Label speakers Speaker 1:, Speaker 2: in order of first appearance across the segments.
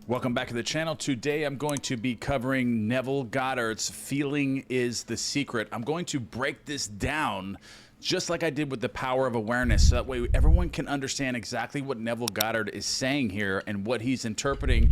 Speaker 1: Welcome back to the channel. Today I'm going to be covering Neville Goddard's Feeling is the Secret. I'm going to break this down just like I did with the power of awareness, so that way everyone can understand exactly what Neville Goddard is saying here and what he's interpreting,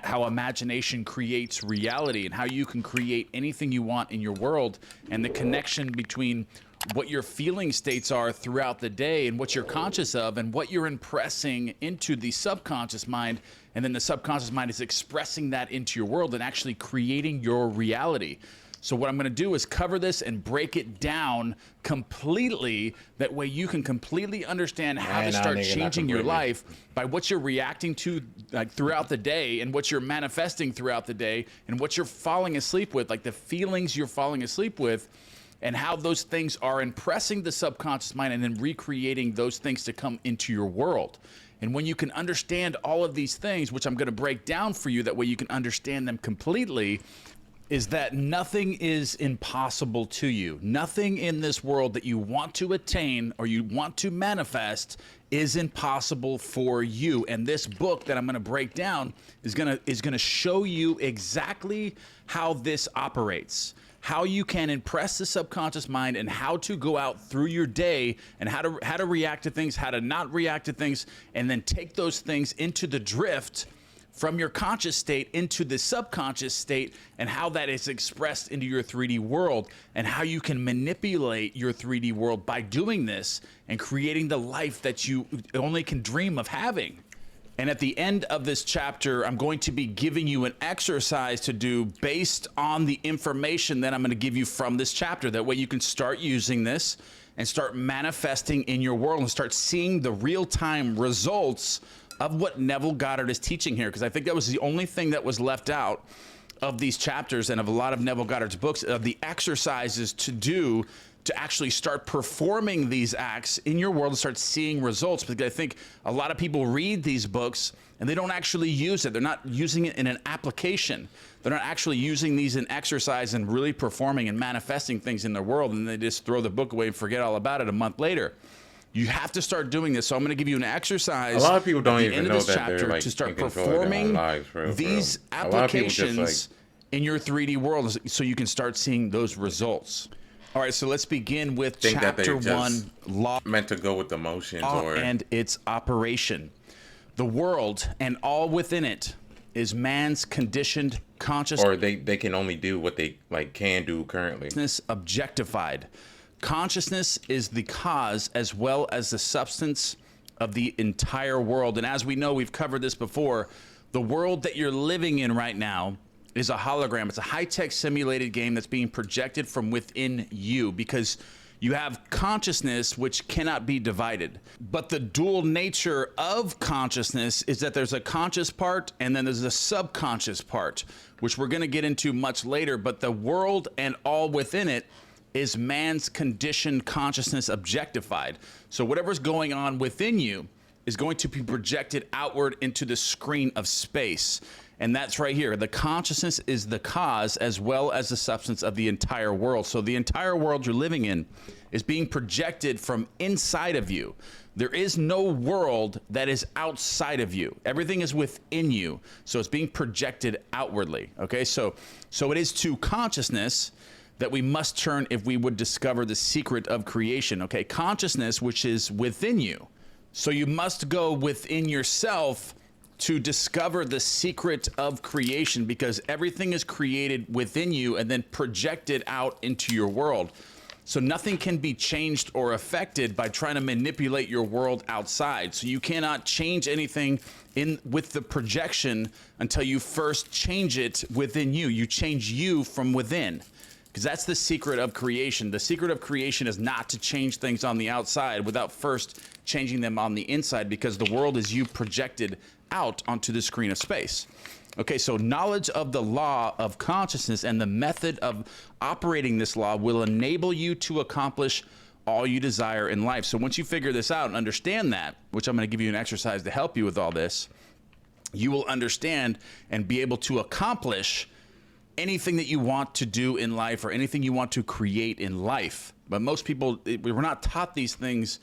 Speaker 1: how imagination creates reality and how you can create anything you want in your world, and the connection between what your feeling states are throughout the day and what you're conscious of and what you're impressing into the subconscious mind, and then the subconscious mind is expressing that into your world and actually creating your reality. So what I'm going to do is cover this and break it down completely. That way you can completely understand how to start changing your life by what you're reacting to throughout the day, and what you're manifesting throughout the day, and what you're falling asleep with, like the feelings you're falling asleep with, and how those things are impressing the subconscious mind and then recreating those things to come into your world. And when you can understand all of these things, which I'm going to break down for you, that way you can understand them completely, is that nothing is impossible to you. Nothing in this world that you want to attain or you want to manifest is impossible for you. And this book that I'm going to break down is going to show you exactly how this operates, how you can impress the subconscious mind, and how to go out through your day, and how to react to things, how to not react to things, and then take those things into the drift from your conscious state into the subconscious state, and how that is expressed into your 3D world, and how you can manipulate your 3D world by doing this and creating the life that you only can dream of having. And at the end of this chapter, I'm going to be giving you an exercise to do based on the information that I'm going to give you from this chapter. That way you can start using this and start manifesting in your world and start seeing the real-time results of what Neville Goddard is teaching here. Because I think that was the only thing that was left out of these chapters and of a lot of Neville Goddard's books, of the exercises to do to actually start performing these acts in your world and start seeing results. Because I think a lot of people read these books and they don't actually use it. They're not using it in an application. They're not actually using these in exercise and really performing and manifesting things in their world, and they just throw the book away and forget all about it a month later. You have to start doing this. So I'm going to give you an exercise.
Speaker 2: A lot of people don't even know that
Speaker 1: chapter
Speaker 2: they're like
Speaker 1: to start performing these applications in your 3D world, so you can start seeing those results. All right, so let's begin with chapter 1, law
Speaker 2: meant to go with the motions
Speaker 1: and its operation. The world and all within it is man's conditioned consciousness,
Speaker 2: or they can only do what they can do currently.
Speaker 1: Objectified. Consciousness is the cause as well as the substance of the entire world. And as we know, we've covered this before, the world that you're living in right now is a hologram. It's a high-tech simulated game that's being projected from within you, because you have consciousness which cannot be divided. But the dual nature of consciousness is that there's a conscious part and then there's a subconscious part, which we're going to get into much later. But the world and all within it is man's conditioned consciousness objectified. So whatever's going on within you is going to be projected outward into the screen of space. And that's right here. The consciousness is the cause as well as the substance of the entire world. So the entire world you're living in is being projected from inside of you. There is no world that is outside of you. Everything is within you. So it's being projected outwardly. Okay, so it is to consciousness that we must turn if we would discover the secret of creation. Okay, consciousness, which is within you. So you must go within yourself to discover the secret of creation, because everything is created within you and then projected out into your world. So nothing can be changed or affected by trying to manipulate your world outside. So you cannot change anything with the projection until you first change it within you. You change you from within, because that's the secret of creation. The secret of creation is not to change things on the outside without first changing them on the inside, because the world is you projected out onto the screen of space. Okay, so knowledge of the law of consciousness and the method of operating this law will enable you to accomplish all you desire in life. So once you figure this out and understand that, which I'm going to give you an exercise to help you with all this, you will understand and be able to accomplish anything that you want to do in life, or anything you want to create in life. But most people, we were not taught these things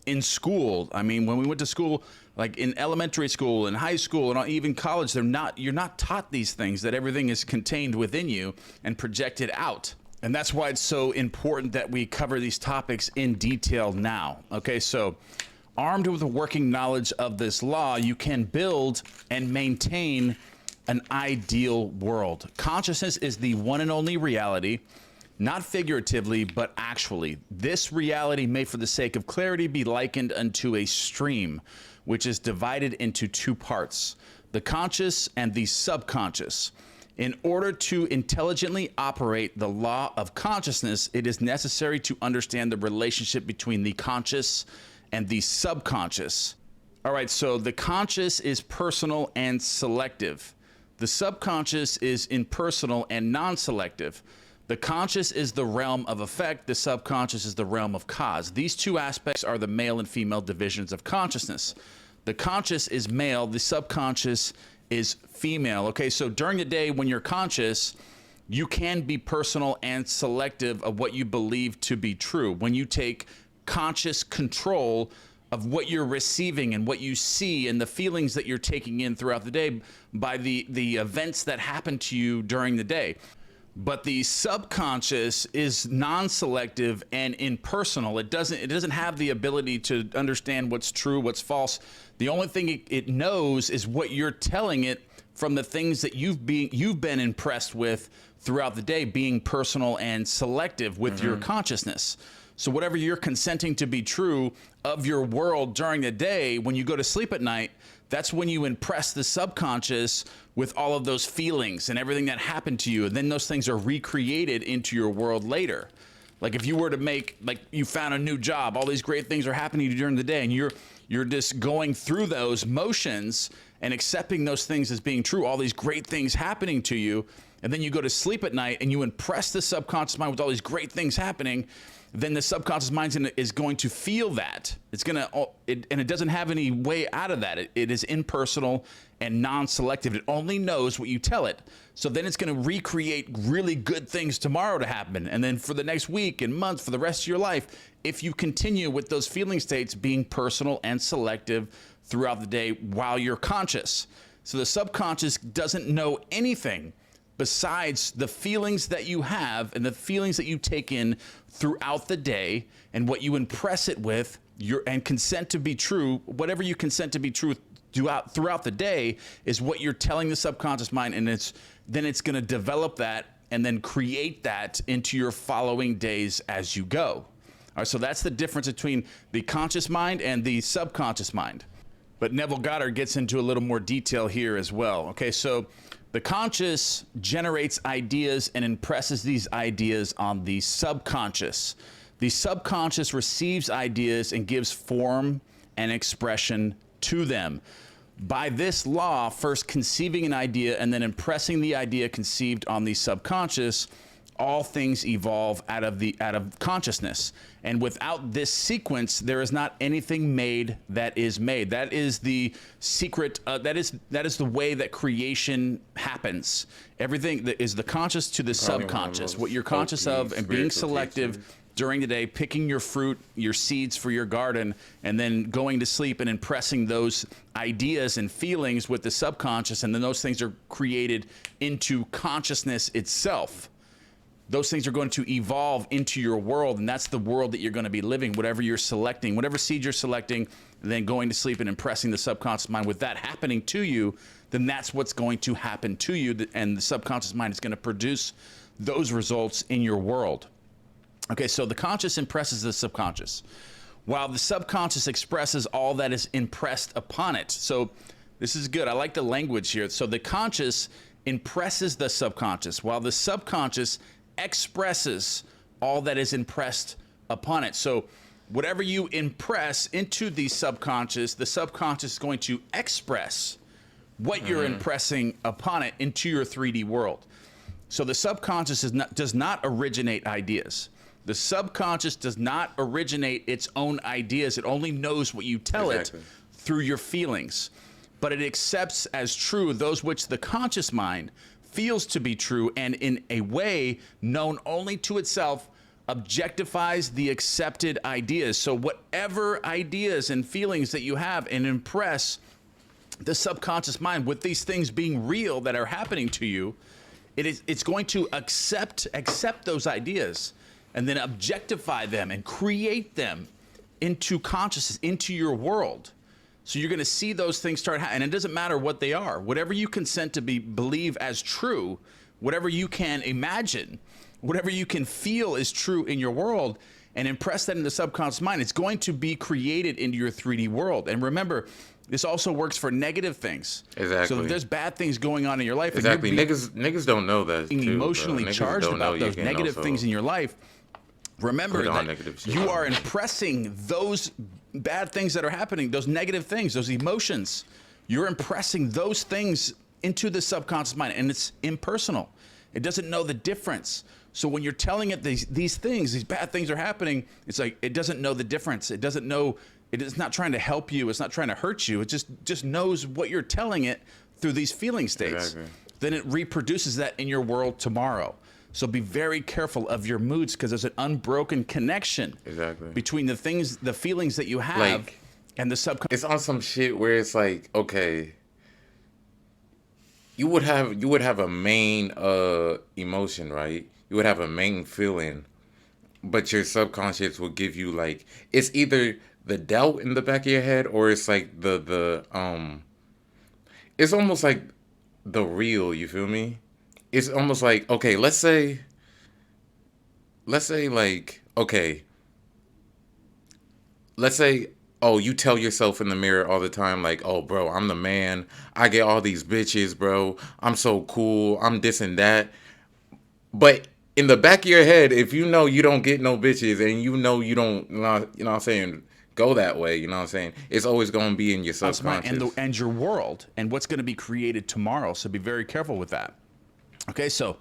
Speaker 1: in school. I mean, when we went to school, like in elementary school and high school and even college, you're not taught these things, that everything is contained within you and projected out. And that's why it's so important that we cover these topics in detail now. Okay, so armed with a working knowledge of this law, you can build and maintain an ideal world. Consciousness is the one and only reality, not figuratively, but actually. This reality may, for the sake of clarity, be likened unto a stream, which is divided into two parts, the conscious and the subconscious. In order to intelligently operate the law of consciousness, it is necessary to understand the relationship between the conscious and the subconscious. All right, so the conscious is personal and selective. The subconscious is impersonal and non-selective. The conscious is the realm of effect. The subconscious is the realm of cause. These two aspects are the male and female divisions of consciousness. The conscious is male. The subconscious is female. Okay, so during the day when you're conscious, you can be personal and selective of what you believe to be true. When you take conscious control of what you're receiving and what you see and the feelings that you're taking in throughout the day by the events that happen to you during the day. But the subconscious is non-selective and impersonal. It doesn't have the ability to understand what's true, what's false. The only thing it knows is what you're telling it from the things that you've been impressed with throughout the day, being personal and selective with your consciousness. So whatever you're consenting to be true of your world during the day, when you go to sleep at night, that's when you impress the subconscious with all of those feelings and everything that happened to you. And then those things are recreated into your world later. Like if you were to make, like you found a new job, all these great things are happening to you during the day, and you're just going through those motions and accepting those things as being true, all these great things happening to you, and then you go to sleep at night and you impress the subconscious mind with all these great things happening, then the subconscious mind is going to feel that. And it doesn't have any way out of that. It is impersonal and non-selective. It only knows what you tell it. So then it's going to recreate really good things tomorrow to happen. And then for the next week and month, for the rest of your life, if you continue with those feeling states being personal and selective throughout the day while you're conscious. So the subconscious doesn't know anything besides the feelings that you have and the feelings that you take in throughout the day and what you impress it with and consent to be true. Whatever you consent to be true throughout the day is what you're telling the subconscious mind, and then it's going to develop that and then create that into your following days as you go. All right, so that's the difference between the conscious mind and the subconscious mind. But Neville Goddard gets into a little more detail here as well. Okay, so the conscious generates ideas and impresses these ideas on the subconscious. The subconscious receives ideas and gives form and expression to them. By this law, first conceiving an idea and then impressing the idea conceived on the subconscious, all things evolve out of consciousness. And without this sequence, there is not anything made that is made. That is the secret. That is the way that creation happens. Everything that is the conscious to the subconscious. What you're conscious of and being selective during the day, picking your fruit, your seeds for your garden, and then going to sleep and impressing those ideas and feelings with the subconscious, and then those things are created into consciousness itself. Those things are going to evolve into your world, and that's the world that you're going to be living, whatever you're selecting, whatever seed you're selecting, and then going to sleep and impressing the subconscious mind. With that happening to you, then that's what's going to happen to you, and the subconscious mind is going to produce those results in your world. Okay, so the conscious impresses the subconscious, while the subconscious expresses all that is impressed upon it. So this is good. I like the language here. So the conscious impresses the subconscious, while the subconscious expresses all that is impressed upon it. So whatever you impress into the subconscious is going to express what you're impressing upon it into your 3D world. So the subconscious does not originate ideas. The subconscious does not originate its own ideas. It only knows what you tell it through your feelings. But it accepts as true those which the conscious mind feels to be true, and in a way known only to itself objectifies the accepted ideas. So whatever ideas and feelings that you have and impress the subconscious mind with these things being real that are happening to you, it's going to accept those ideas and then objectify them and create them into consciousness, into your world. So you're going to see those things start happening. And it doesn't matter what they are. Whatever you consent to believe as true, whatever you can imagine, whatever you can feel is true in your world, and impress that in the subconscious mind, it's going to be created into your 3D world. And remember, this also works for negative things.
Speaker 2: Exactly.
Speaker 1: So if there's bad things going on in your life,
Speaker 2: Exactly.
Speaker 1: and you're
Speaker 2: Niggas don't know that.
Speaker 1: being emotionally charged about those negative
Speaker 2: also
Speaker 1: things in your life, remember that you are
Speaker 2: on.
Speaker 1: impressing those bad things that are happening, those negative things, those emotions. You're impressing those things into the subconscious mind, and it's impersonal. It doesn't know the difference. So when you're telling it these things, these bad things are happening, it's like it doesn't know the difference. It doesn't know. It is not trying to help you. It's not trying to hurt you. It just knows what you're telling it through these feeling states.
Speaker 2: Exactly.
Speaker 1: Then it reproduces that in your world tomorrow. So be very careful of your moods, because there's an unbroken connection between the feelings that you have and the subconscious.
Speaker 2: It's on some shit where it's like, okay, you would have a main emotion, right? You would have a main feeling, but your subconscious will give you like, it's either the doubt in the back of your head, or it's like it's almost like the real, you feel me? It's almost like, okay, let's say like, okay, let's say, oh, you tell yourself in the mirror all the time, like, oh, bro, I'm the man. I get all these bitches, bro. I'm so cool. I'm this and that. But in the back of your head, if you know you don't get no bitches, and you know you don't, you know what I'm saying, go that way, you know what I'm saying, it's always going to be in your subconscious.
Speaker 1: And your world, and what's going to be created tomorrow. So be very careful with that. Okay, so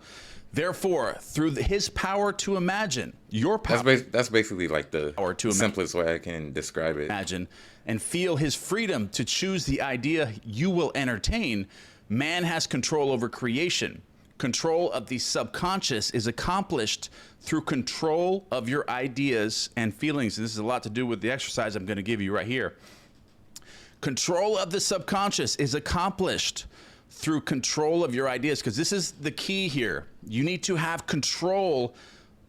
Speaker 1: therefore, through his power to imagine, your power.
Speaker 2: That's basically like the simplest way I can describe it.
Speaker 1: Imagine and feel his freedom to choose the idea you will entertain. Man has control over creation. Control of the subconscious is accomplished through control of your ideas and feelings. And this is a lot to do with the exercise I'm going to give you right here. Control of the subconscious is accomplished through control of your ideas, because this is the key here. You need to have control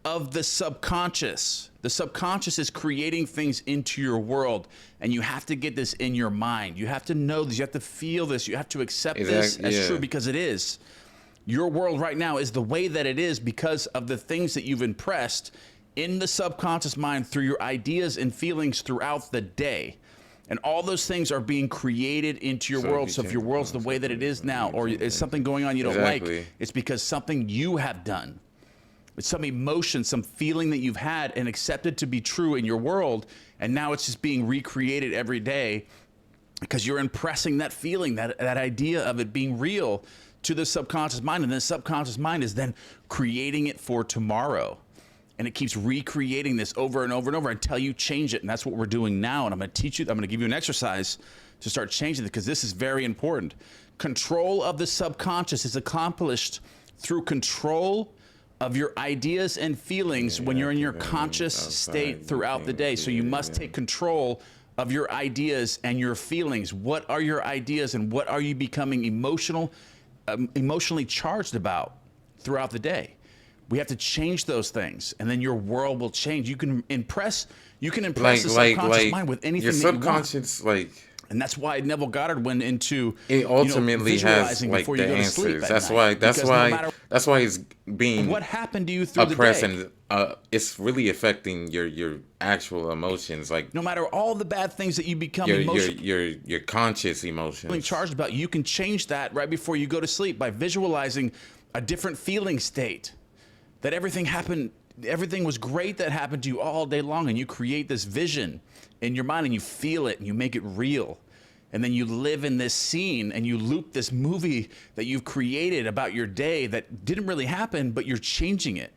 Speaker 1: of the subconscious. The subconscious is creating things into your world, and you have to get this in your mind. You have to know this. You have to feel this. You have to accept this as true, because it is. Your world right now is the way that it is because of the things that you've impressed in the subconscious mind through your ideas and feelings throughout the day. And all those things are being created into your world. So if your world's the way that it is now, or is something going on you don't like, it's because something you have done. It's some emotion, some feeling that you've had and accepted to be true in your world. And now it's just being recreated every day because you're impressing that feeling, that idea of it being real to the subconscious mind. And the subconscious mind is then creating it for tomorrow. And it keeps recreating this over and over and over until you change it. And that's what we're doing now. And I'm going to teach you, I'm going to give you an exercise to start changing it, because this is very important. Control of the subconscious is accomplished through control of your ideas and feelings when you're in your conscious state throughout the day. So you must take control of your ideas and your feelings. What are your ideas, and what are you becoming emotionally charged about throughout the day? We have to change those things, and then your world will change. You can impress the subconscious mind with anything that you want. Your subconscious, and that's why Neville Goddard went into
Speaker 2: it ultimately has like the answers. That's why it's being
Speaker 1: what happened to you through
Speaker 2: oppressed,
Speaker 1: the day.
Speaker 2: And it's really affecting your actual emotions. Like,
Speaker 1: no matter all the bad things that you become
Speaker 2: your conscious emotions
Speaker 1: charged about, you can change that right before you go to sleep by visualizing a different feeling state. That everything was great that happened to you all day long, and you create this vision in your mind, and you feel it, and you make it real. And then you live in this scene, and you loop this movie that you've created about your day that didn't really happen, but you're changing it.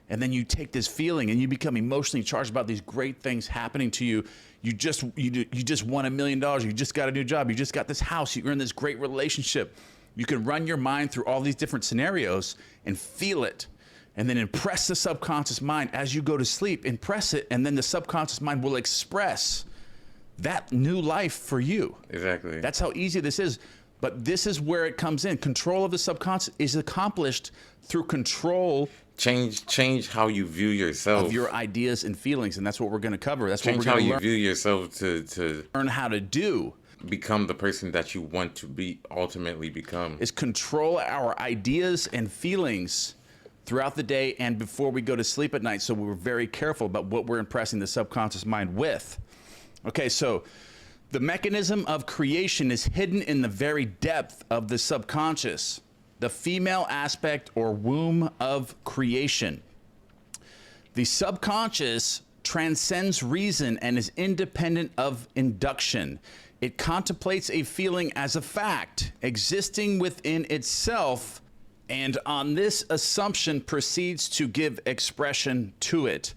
Speaker 1: And then you take this feeling, and you become emotionally charged about these great things happening to you. You just won $1 million. You just got a new job. You just got this house. You're in this great relationship. You can run your mind through all these different scenarios and feel it. and then impress the subconscious mind as you go to sleep. Impress it, and then the subconscious mind will express that new life for you.
Speaker 2: Exactly.
Speaker 1: That's how easy this is. But this is where it comes in. Control of the subconscious is accomplished through control
Speaker 2: Change how you view yourself.
Speaker 1: of your ideas and feelings, and that's what we're going to cover. That's
Speaker 2: Change
Speaker 1: what we're
Speaker 2: how
Speaker 1: going to
Speaker 2: you
Speaker 1: learn.
Speaker 2: view yourself to
Speaker 1: Learn how to do
Speaker 2: become the person that you want to be, ultimately become.
Speaker 1: is control our ideas and feelings throughout the day and before we go to sleep at night. So we're very careful about what we're impressing the subconscious mind with. Okay, so the mechanism of creation is hidden in the very depth of the subconscious, the female aspect or womb of creation. The subconscious transcends reason and is independent of induction. It contemplates a feeling as a fact, existing within itself, and on this assumption proceeds to give expression to it.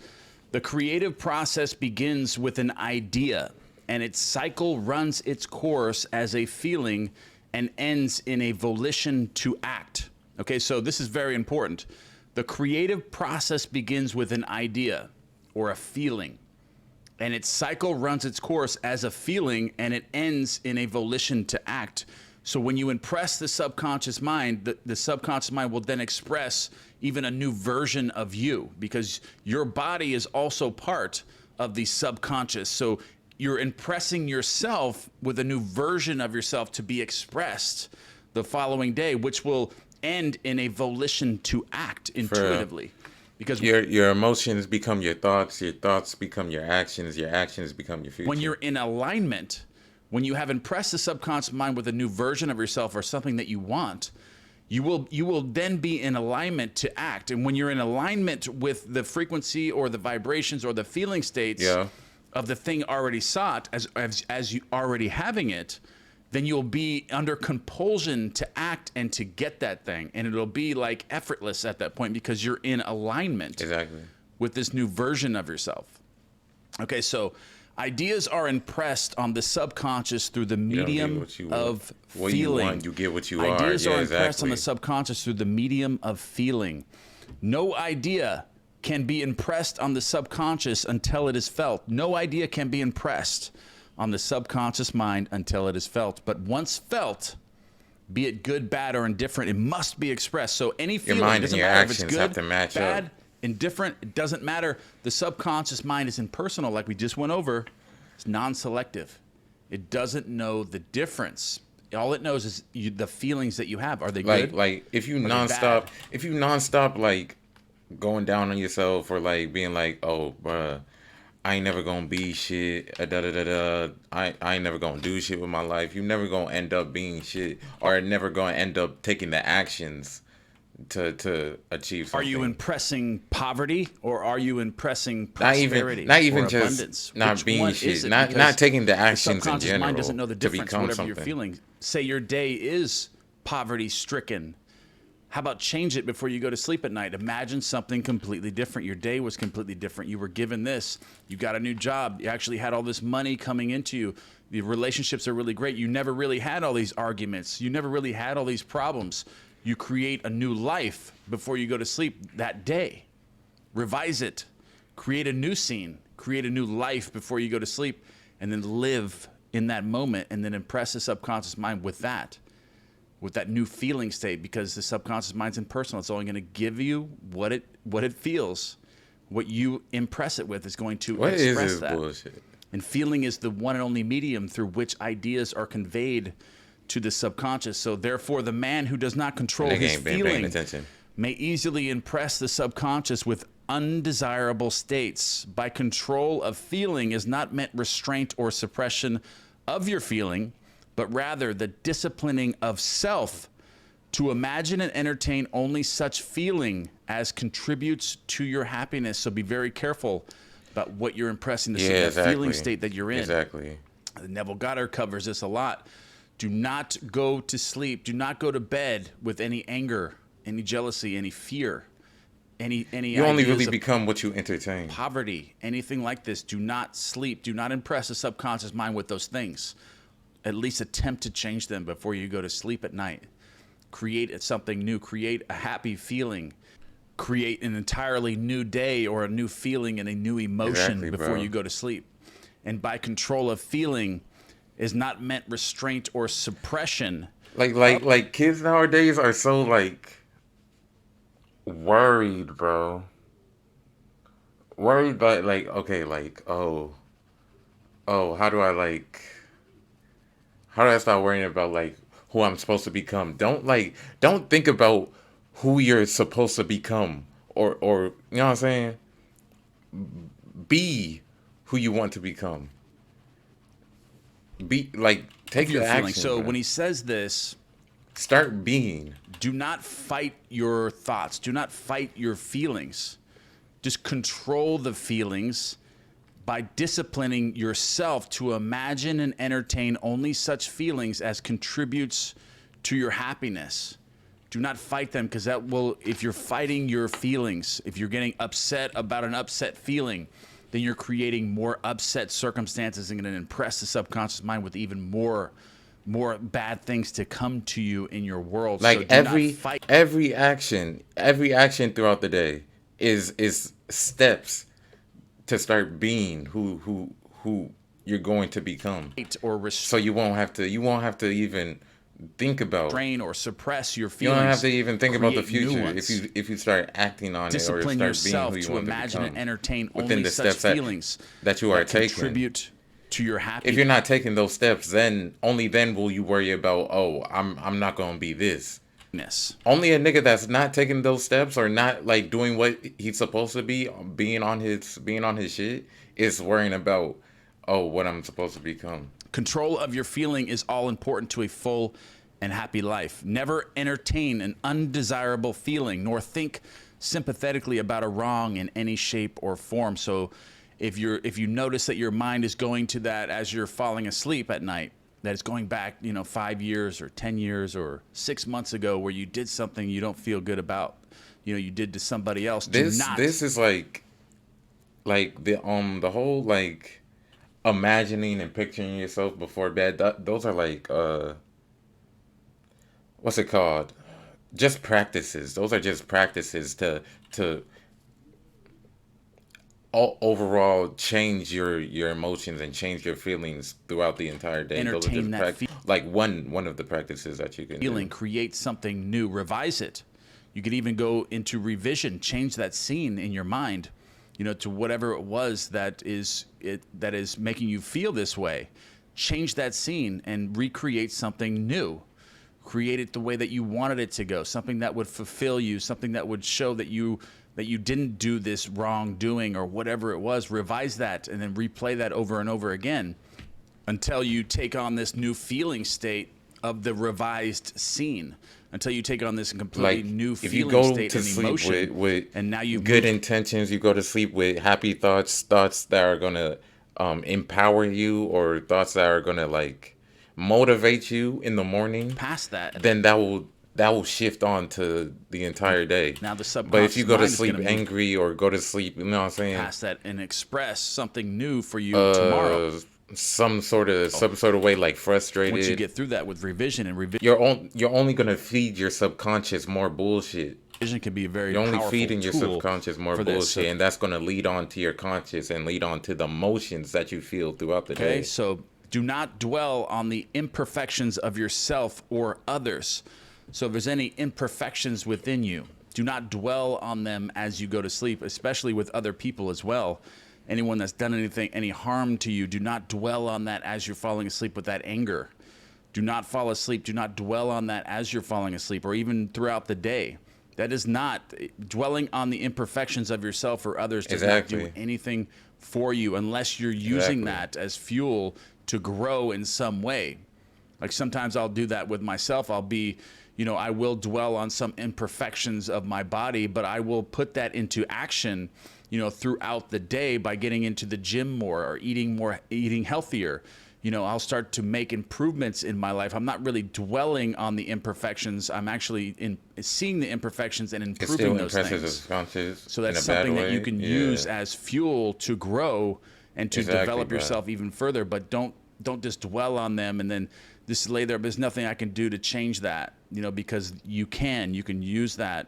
Speaker 1: The creative process begins with an idea, and its cycle runs its course as a feeling and ends in a volition to act. Okay, so this is very important. The creative process begins with an idea or a feeling, and its cycle runs its course as a feeling, and it ends in a volition to act. So when you impress the subconscious mind, the subconscious mind will then express even a new version of you, because your body is also part of the subconscious. So you're impressing yourself with a new version of yourself to be expressed the following day, which will end in a volition to act intuitively. Because
Speaker 2: your emotions become your thoughts become your actions become your future.
Speaker 1: when you're in alignment, when you have impressed the subconscious mind with a new version of yourself or something that you want, you will then be in alignment to act. And when you're in alignment with the frequency or the vibrations or the feeling states of the thing already sought, as you already having it, then you'll be under compulsion to act and to get that thing. And it'll be like effortless at that point because you're in alignment with this new version of yourself. Okay, so ideas are impressed on the subconscious through the medium of feeling.
Speaker 2: You want, you get what you are.
Speaker 1: Ideas are impressed on the subconscious through the medium of feeling. No idea can be impressed on the subconscious until it is felt. No idea can be impressed on the subconscious mind until it is felt. But once felt, be it good, bad, or indifferent, it must be expressed. So any feeling,
Speaker 2: your mind
Speaker 1: doesn't
Speaker 2: and your
Speaker 1: matter if it's
Speaker 2: actions
Speaker 1: good,
Speaker 2: have to match
Speaker 1: bad,
Speaker 2: up.
Speaker 1: indifferent, it doesn't matter. The subconscious mind is impersonal, like we just went over. It's non-selective. It doesn't know the difference. All it knows is the feelings that you have. Are they good?
Speaker 2: Like if you nonstop like going down on yourself or like being like, oh, bruh, I ain't never gonna be shit. I ain't never gonna do shit with my life. You never gonna end up being shit, or never gonna end up taking the actions to achieve something.
Speaker 1: Are you impressing poverty, or are you impressing prosperity?
Speaker 2: Not even
Speaker 1: or
Speaker 2: just
Speaker 1: abundance?
Speaker 2: not
Speaker 1: Which
Speaker 2: being
Speaker 1: one
Speaker 2: shit.
Speaker 1: is it?
Speaker 2: Not
Speaker 1: Because
Speaker 2: taking the
Speaker 1: the
Speaker 2: actions in
Speaker 1: subconscious
Speaker 2: general
Speaker 1: mind doesn't know the
Speaker 2: to
Speaker 1: difference.
Speaker 2: become
Speaker 1: Whatever
Speaker 2: something.
Speaker 1: you're feeling, say your day is poverty-stricken. How about change it before you go to sleep at night? Imagine something completely different. Your day was completely different. You were given this. You got a new job. You actually had all this money coming into you. The relationships are really great. You never really had all these arguments. You never really had all these problems. You create a new life before you go to sleep that day. Revise it. Create a new scene. Create a new life before you go to sleep, and then live in that moment, and then impress the subconscious mind with that new feeling state, because the subconscious mind's impersonal. It's only going to give you what it feels. What you impress it with is going to express that.
Speaker 2: Bullshit?
Speaker 1: And feeling is the one and only medium through which ideas are conveyed to the subconscious. So therefore, the man who does not control his feeling may easily impress the subconscious with undesirable states. By control of feeling is not meant restraint or suppression of your feeling, but rather the disciplining of self to imagine and entertain only such feeling as contributes to your happiness. So be very careful about what you're impressing, the feeling state that you're in.
Speaker 2: Exactly.
Speaker 1: Neville Goddard covers this a lot. Do not go to sleep. Do not go to bed with any anger, any jealousy, any fear, any.
Speaker 2: You only really become what you entertain.
Speaker 1: Poverty, anything like this. Do not sleep. Do not impress the subconscious mind with those things. At least attempt to change them before you go to sleep at night. Create something new. Create a happy feeling. create an entirely new day or a new feeling and a new emotion
Speaker 2: Exactly,
Speaker 1: before
Speaker 2: bro.
Speaker 1: you go to sleep. And by control of feeling is not meant restraint or suppression.
Speaker 2: Like kids nowadays are so like worried, bro. Worried by like okay, like oh, how do I stop worrying about like who I'm supposed to become? Don't think about who you're supposed to become or you know what I'm saying? Be who you want to become. Be like take
Speaker 1: Your
Speaker 2: the
Speaker 1: feelings.
Speaker 2: action,
Speaker 1: So
Speaker 2: bro.
Speaker 1: when he says this,
Speaker 2: Start being.
Speaker 1: do not fight your thoughts. Do not fight your feelings. Just control the feelings by disciplining yourself to imagine and entertain only such feelings as contributes to your happiness. Do not fight them, because that will, if you're fighting your feelings, if you're getting upset about an upset feeling, then you're creating more upset circumstances and going to impress the subconscious mind with even more bad things to come to you in your world.
Speaker 2: Like
Speaker 1: So do not fight.
Speaker 2: every action throughout the day is steps to start being who you're going to become.
Speaker 1: Or
Speaker 2: So you won't have to even think about
Speaker 1: restrain or suppress your
Speaker 2: you
Speaker 1: feelings.
Speaker 2: don't have to even think about the
Speaker 1: Create new
Speaker 2: future
Speaker 1: ones.
Speaker 2: if you start acting on it or
Speaker 1: Discipline
Speaker 2: start being
Speaker 1: yourself
Speaker 2: who you
Speaker 1: to
Speaker 2: want
Speaker 1: imagine
Speaker 2: to
Speaker 1: and
Speaker 2: become
Speaker 1: entertain
Speaker 2: within
Speaker 1: only
Speaker 2: the
Speaker 1: such
Speaker 2: steps
Speaker 1: feelings
Speaker 2: that you are taking.
Speaker 1: contribute to your happiness.
Speaker 2: If you're not taking those steps, then only then will you worry about, oh, I'm not gonna be this. Only a nigga that's not taking those steps or not like doing what he's supposed to be, being on his shit, is worrying about, oh, what I'm supposed to become.
Speaker 1: Control of your feeling is all important to a full and happy life. Never entertain an undesirable feeling, nor think sympathetically about a wrong in any shape or form. So if you notice that your mind is going to that as you're falling asleep at night, that it's going back, 5 years or 10 years or 6 months ago where you did something you don't feel good about, you did to somebody else.
Speaker 2: This is like the whole like imagining and picturing yourself before bed. Those are like what's it called? Just practices. Those are just practices to overall change your emotions and change your feelings throughout the entire day. Those are
Speaker 1: Entertain
Speaker 2: just
Speaker 1: that
Speaker 2: like one of the practices that you can
Speaker 1: feeling,
Speaker 2: do.
Speaker 1: create something new, revise it. You could even go into revision, change that scene in your mind, to whatever it was that is making you feel this way. Change that scene and recreate something new. Create it the way that you wanted it to go, something that would fulfill you, something that would show that you didn't do this wrongdoing or whatever it was. Revise that and then replay that over and over again until you take on this new feeling state of the revised scene, until you take on this completely new
Speaker 2: if you
Speaker 1: feeling
Speaker 2: go
Speaker 1: state
Speaker 2: to
Speaker 1: and
Speaker 2: sleep
Speaker 1: emotion.
Speaker 2: with
Speaker 1: And now you've
Speaker 2: good
Speaker 1: moved
Speaker 2: intentions, you go to sleep with happy thoughts that are gonna empower you, or thoughts that are gonna like motivate you in the morning,
Speaker 1: past that.
Speaker 2: then that will shift on to the entire day.
Speaker 1: Now the
Speaker 2: But if you
Speaker 1: subconscious
Speaker 2: go to
Speaker 1: mind is
Speaker 2: sleep
Speaker 1: going to move
Speaker 2: angry or go to sleep, you know what I'm saying?
Speaker 1: past that and express something new for you tomorrow.
Speaker 2: Some sort of way, like frustrated.
Speaker 1: Once you get through that with revision, and revision
Speaker 2: You're only gonna feed your subconscious more bullshit.
Speaker 1: can be a very
Speaker 2: You're only
Speaker 1: powerful
Speaker 2: feeding your
Speaker 1: tool
Speaker 2: subconscious more
Speaker 1: for
Speaker 2: bullshit,
Speaker 1: this.
Speaker 2: and that's gonna lead on to your conscious and lead on to the emotions that you feel throughout the
Speaker 1: Okay,
Speaker 2: day.
Speaker 1: so do not dwell on the imperfections of yourself or others. So if there's any imperfections within you, do not dwell on them as you go to sleep, especially with other people as well. Anyone that's done any harm to you, do not dwell on that as you're falling asleep with that anger. Do not fall asleep. Do not dwell on that as you're falling asleep or even throughout the day. That is not dwelling on the imperfections of yourself or others does not do anything for you unless you're using that as fuel to grow in some way. Like sometimes I'll do that with myself. I'll be, I will dwell on some imperfections of my body, but I will put that into action, throughout the day by getting into the gym more or eating healthier. I'll start to make improvements in my life. I'm not really dwelling on the imperfections. I'm actually seeing the imperfections and improving those things. So that's something that you can use as fuel to grow and to develop yourself even further. But don't just dwell on them and then just lay there. There's nothing I can do to change that, because you can use that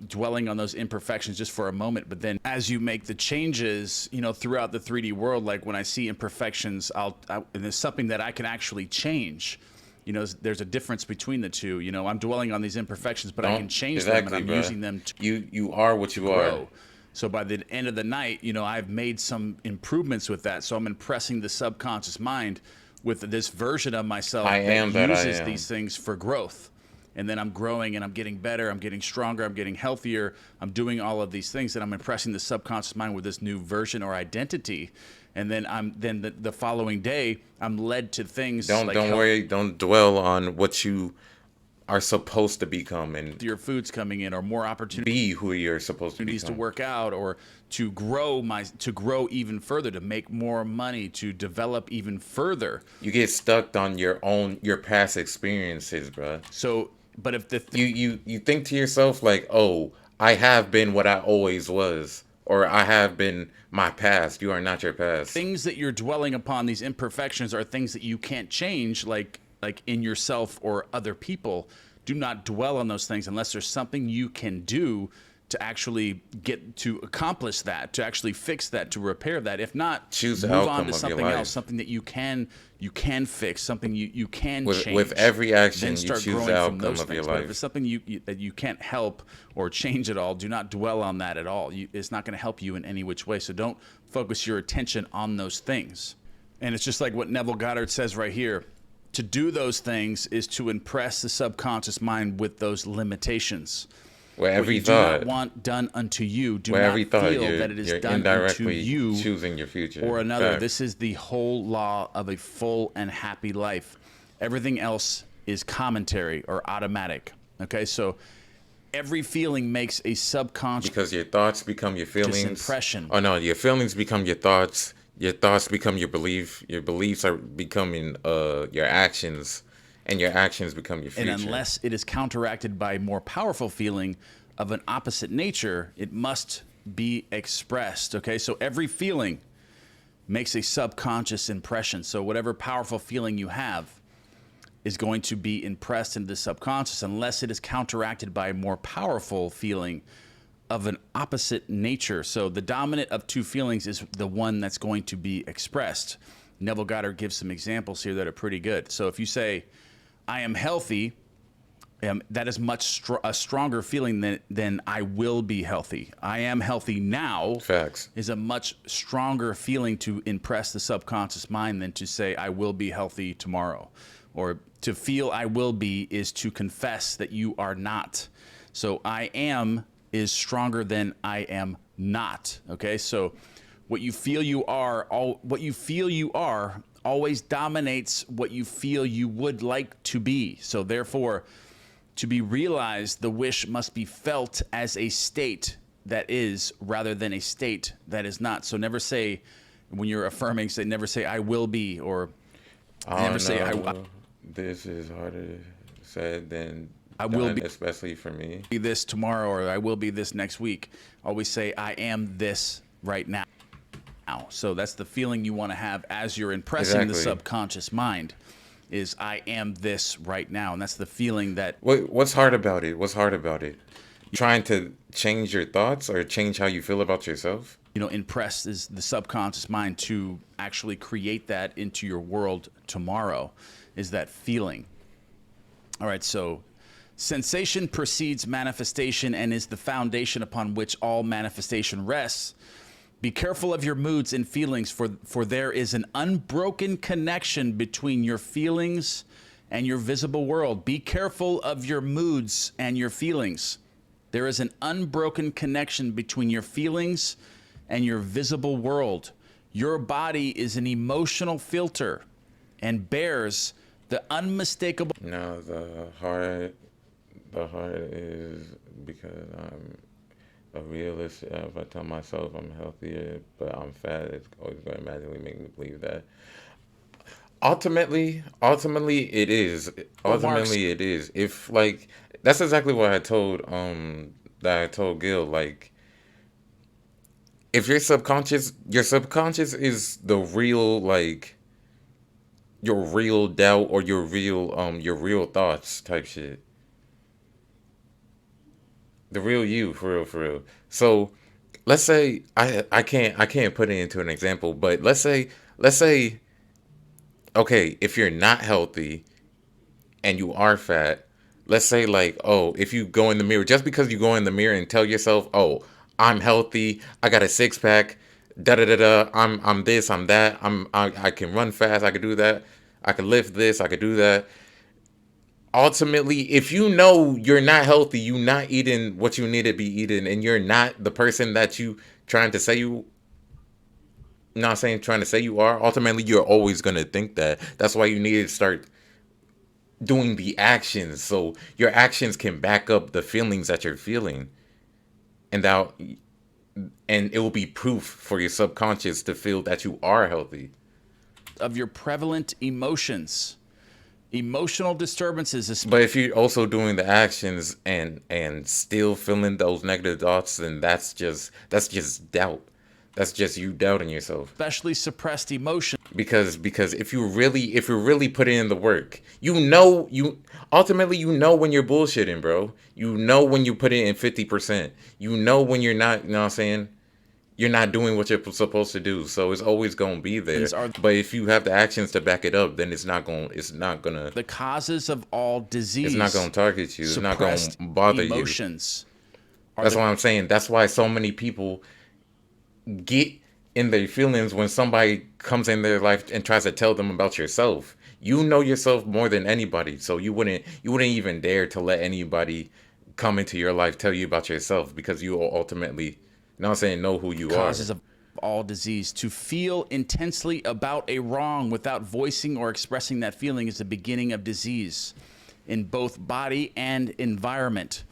Speaker 1: dwelling on those imperfections just for a moment. But then as you make the changes, throughout the 3D world, like when I see imperfections, and there's something that I can actually change. There's a difference between the two. I'm dwelling on these imperfections, but I can change them, and I'm using them to
Speaker 2: you are what you
Speaker 1: grow.
Speaker 2: are.
Speaker 1: So by the end of the night, I've made some improvements with that. So I'm impressing the subconscious mind with this version of myself that uses these things for growth. And then I'm growing and I'm getting better, I'm getting stronger, I'm getting healthier, I'm doing all of these things, and I'm impressing the subconscious mind with this new version or identity. And then the following day, I'm led to things
Speaker 2: don't worry, don't dwell on what you are supposed to become, and
Speaker 1: your food's coming in, or more opportunities,
Speaker 2: be who you're supposed to become.
Speaker 1: To work out, or to grow even further, to make more money, to develop even further.
Speaker 2: You get stuck on your past experiences, bro.
Speaker 1: So, but if
Speaker 2: you think to yourself like, oh, I have been what I always was, or I have been my past. You are not your past.
Speaker 1: Things that you're dwelling upon, these imperfections, are things that you can't change, like in yourself or other people. Do not dwell on those things unless there's something you can do to actually get to accomplish that, to actually fix that, to repair that. If not,
Speaker 2: choose
Speaker 1: move on to something else, something that you can fix, something you can change.
Speaker 2: With every action,
Speaker 1: then start
Speaker 2: you choose
Speaker 1: growing
Speaker 2: the
Speaker 1: from those
Speaker 2: outcome of
Speaker 1: things.
Speaker 2: your
Speaker 1: But
Speaker 2: life.
Speaker 1: if it's something that you can't help or change at all, do not dwell on that at all. It's not going to help you in any which way. So don't focus your attention on those things. And it's just like what Neville Goddard says right here. To do those things is to impress the subconscious mind with those limitations.
Speaker 2: Where every
Speaker 1: what you
Speaker 2: thought
Speaker 1: do not want done unto you, do
Speaker 2: where
Speaker 1: not
Speaker 2: every thought
Speaker 1: feel that it is done unto you
Speaker 2: choosing your future
Speaker 1: or another.
Speaker 2: Fact.
Speaker 1: This is the whole law of a full and happy life. Everything else is commentary or automatic. Okay, so every feeling makes a subconscious,
Speaker 2: because your thoughts become your feelings.
Speaker 1: Impression.
Speaker 2: Oh no, your feelings become your thoughts. Your thoughts become your belief. Your beliefs are becoming your actions, and your actions become your future.
Speaker 1: And unless it is counteracted by a more powerful feeling of an opposite nature, it must be expressed. Okay, so every feeling makes a subconscious impression. So whatever powerful feeling you have is going to be impressed into the subconscious unless it is counteracted by a more powerful feeling of an opposite nature. So the dominant of two feelings is the one that's going to be expressed. Neville Goddard gives some examples here that are pretty good. So if you say, I am healthy, that is a stronger feeling than I will be healthy. I am healthy now.
Speaker 2: Facts.
Speaker 1: Is a much stronger feeling to impress the subconscious mind than to say I will be healthy tomorrow. Or to feel I will be is to confess that you are not. So I am is stronger than I am not. Okay, so what you feel you are, always dominates what you feel you would like to be. So therefore, to be realized, the wish must be felt as a state that is, rather than a state that is not. So never say, when you're affirming, never say I will be, or never say I will.
Speaker 2: This is harder said than
Speaker 1: I will be,
Speaker 2: especially for me.
Speaker 1: Be this tomorrow, or I will be this next week. Always say I am this right now. So that's the feeling you want to have as you're impressing the subconscious mind, is I am this right now. And that's the feeling that...
Speaker 2: What's hard about it? What's hard about it? Trying to change your thoughts or change how you feel about yourself?
Speaker 1: Impress is the subconscious mind to actually create that into your world tomorrow, is that feeling. All right, so... Sensation precedes manifestation and is the foundation upon which all manifestation rests. Be careful of your moods and feelings, for there is an unbroken connection between your feelings and your visible world. Be careful of your moods and your feelings. There is an unbroken connection between your feelings and your visible world. Your body is an emotional filter and bears the unmistakable...
Speaker 2: No, the heart is because I'm a realist. If I tell myself I'm healthier, but I'm fat, it's always going to magically make me believe that. Ultimately, it is. Ultimately, it is. If like that's exactly what I told Gil. Like, if your subconscious is the real, like, your real doubt or your real thoughts type shit. The real you, for real, for real. So let's say I can't put it into an example, but let's say okay, if you're not healthy and you are fat, let's say like, oh, if you go in the mirror, just because you go in the mirror and tell yourself, oh, I'm healthy, I got a six pack, da da da da, I'm this, I'm that, I can run fast, I can do that, I can lift this, I can do that. Ultimately, if you know you're not healthy, you're not eating what you need to be eating, and you're not the person that you trying to say you not saying trying to say you are, ultimately you're always gonna think that. That's why you need to start doing the actions so your actions can back up the feelings that you're feeling, and that and it will be proof for your subconscious to feel that you are healthy.
Speaker 1: Of your prevalent emotions. Emotional disturbances,
Speaker 2: But if you're also doing the actions and still feeling those negative thoughts, then that's just doubt. That's just you doubting yourself.
Speaker 1: especially suppressed emotions,
Speaker 2: Because if you really put in the work, you know when you're bullshitting, bro. You know when you put it in 50%. You know when you're not, you know what I'm saying? You're not doing what you're supposed to do. So it's always going to be there.
Speaker 1: are
Speaker 2: But if you have the actions to back it up, then it's not going to
Speaker 1: the causes of all
Speaker 2: it's not going
Speaker 1: disease.
Speaker 2: to target you. It's not going
Speaker 1: Suppressed
Speaker 2: to bother you.
Speaker 1: emotions are
Speaker 2: That's
Speaker 1: the
Speaker 2: what I'm saying. That's why so many people get in their feelings when somebody comes in their life and tries to tell them about yourself. You know yourself more than anybody, so you wouldn't even dare to let anybody come into your life tell you about yourself, because you will ultimately, you know what I'm saying, know who you are.
Speaker 1: causes of all disease. To feel intensely about a wrong without voicing or expressing that feeling is the beginning of disease in both body and environment.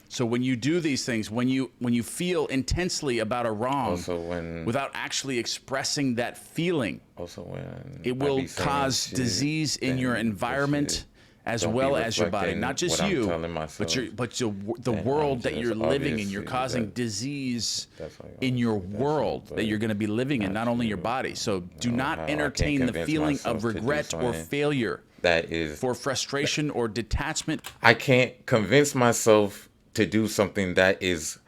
Speaker 1: So when you do these things, when you feel intensely about a wrong
Speaker 2: Also when
Speaker 1: without actually expressing that feeling,
Speaker 2: also when
Speaker 1: it
Speaker 2: I
Speaker 1: will
Speaker 2: be saying
Speaker 1: cause
Speaker 2: shit,
Speaker 1: disease in your
Speaker 2: then the
Speaker 1: environment
Speaker 2: shit
Speaker 1: as
Speaker 2: don't be
Speaker 1: well as your body.
Speaker 2: reflecting
Speaker 1: Not just
Speaker 2: what I'm
Speaker 1: you,
Speaker 2: telling
Speaker 1: but
Speaker 2: myself.
Speaker 1: the
Speaker 2: Then I'm
Speaker 1: world that
Speaker 2: just
Speaker 1: you're living in. You're
Speaker 2: obviously
Speaker 1: causing
Speaker 2: that
Speaker 1: disease
Speaker 2: that's like
Speaker 1: in your
Speaker 2: obviously that's true,
Speaker 1: world that
Speaker 2: but
Speaker 1: you're going to be living in,
Speaker 2: not
Speaker 1: not only your
Speaker 2: true.
Speaker 1: body. So do
Speaker 2: Know
Speaker 1: not
Speaker 2: how I can't
Speaker 1: entertain the
Speaker 2: convince
Speaker 1: feeling of
Speaker 2: myself to do
Speaker 1: regret or
Speaker 2: something
Speaker 1: failure
Speaker 2: that is
Speaker 1: for frustration or detachment
Speaker 2: I can't convince myself to do something that is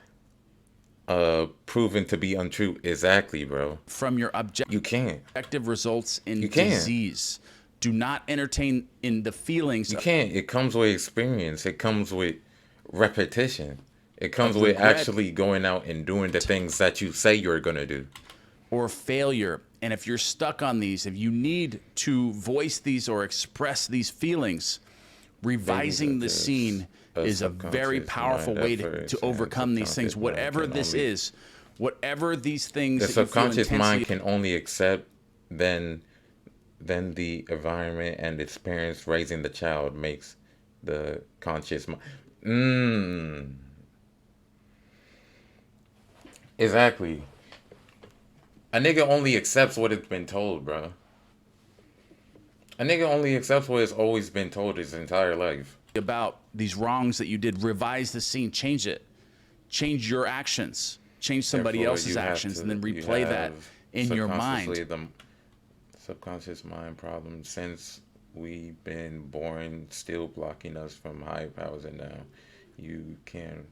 Speaker 2: proven to be untrue. Exactly, bro.
Speaker 1: from your
Speaker 2: You can't.
Speaker 1: objective results in
Speaker 2: You can't.
Speaker 1: disease. Do not entertain in the feelings
Speaker 2: You can't. It comes with experience. It comes with repetition. It comes
Speaker 1: of
Speaker 2: with
Speaker 1: regret
Speaker 2: actually going out and doing the things that you say you're gonna do.
Speaker 1: or failure. And if you're stuck on these, if you need to voice these or express these feelings,
Speaker 2: Babies are
Speaker 1: revising the
Speaker 2: just
Speaker 1: scene
Speaker 2: a
Speaker 1: is a very
Speaker 2: subconscious
Speaker 1: powerful
Speaker 2: mind
Speaker 1: way
Speaker 2: at
Speaker 1: to
Speaker 2: first, and
Speaker 1: overcome these things.
Speaker 2: subconscious mind
Speaker 1: Whatever
Speaker 2: can
Speaker 1: this
Speaker 2: only
Speaker 1: is, whatever these things
Speaker 2: the
Speaker 1: that you feel
Speaker 2: subconscious mind
Speaker 1: intensely
Speaker 2: can only accept then the environment and its parents raising the child makes the conscious mind. Mm, exactly. A nigga only accepts what it's been told, bro. A nigga only accepts what has always been told his entire life.
Speaker 1: about these wrongs that you did, revise the scene, change it, change your actions, change somebody
Speaker 2: Therefore,
Speaker 1: else's actions, and then
Speaker 2: you
Speaker 1: replay that
Speaker 2: have
Speaker 1: in your mind.
Speaker 2: subconsciously the subconscious mind problem since we've been born, still blocking us from higher powers, and now you can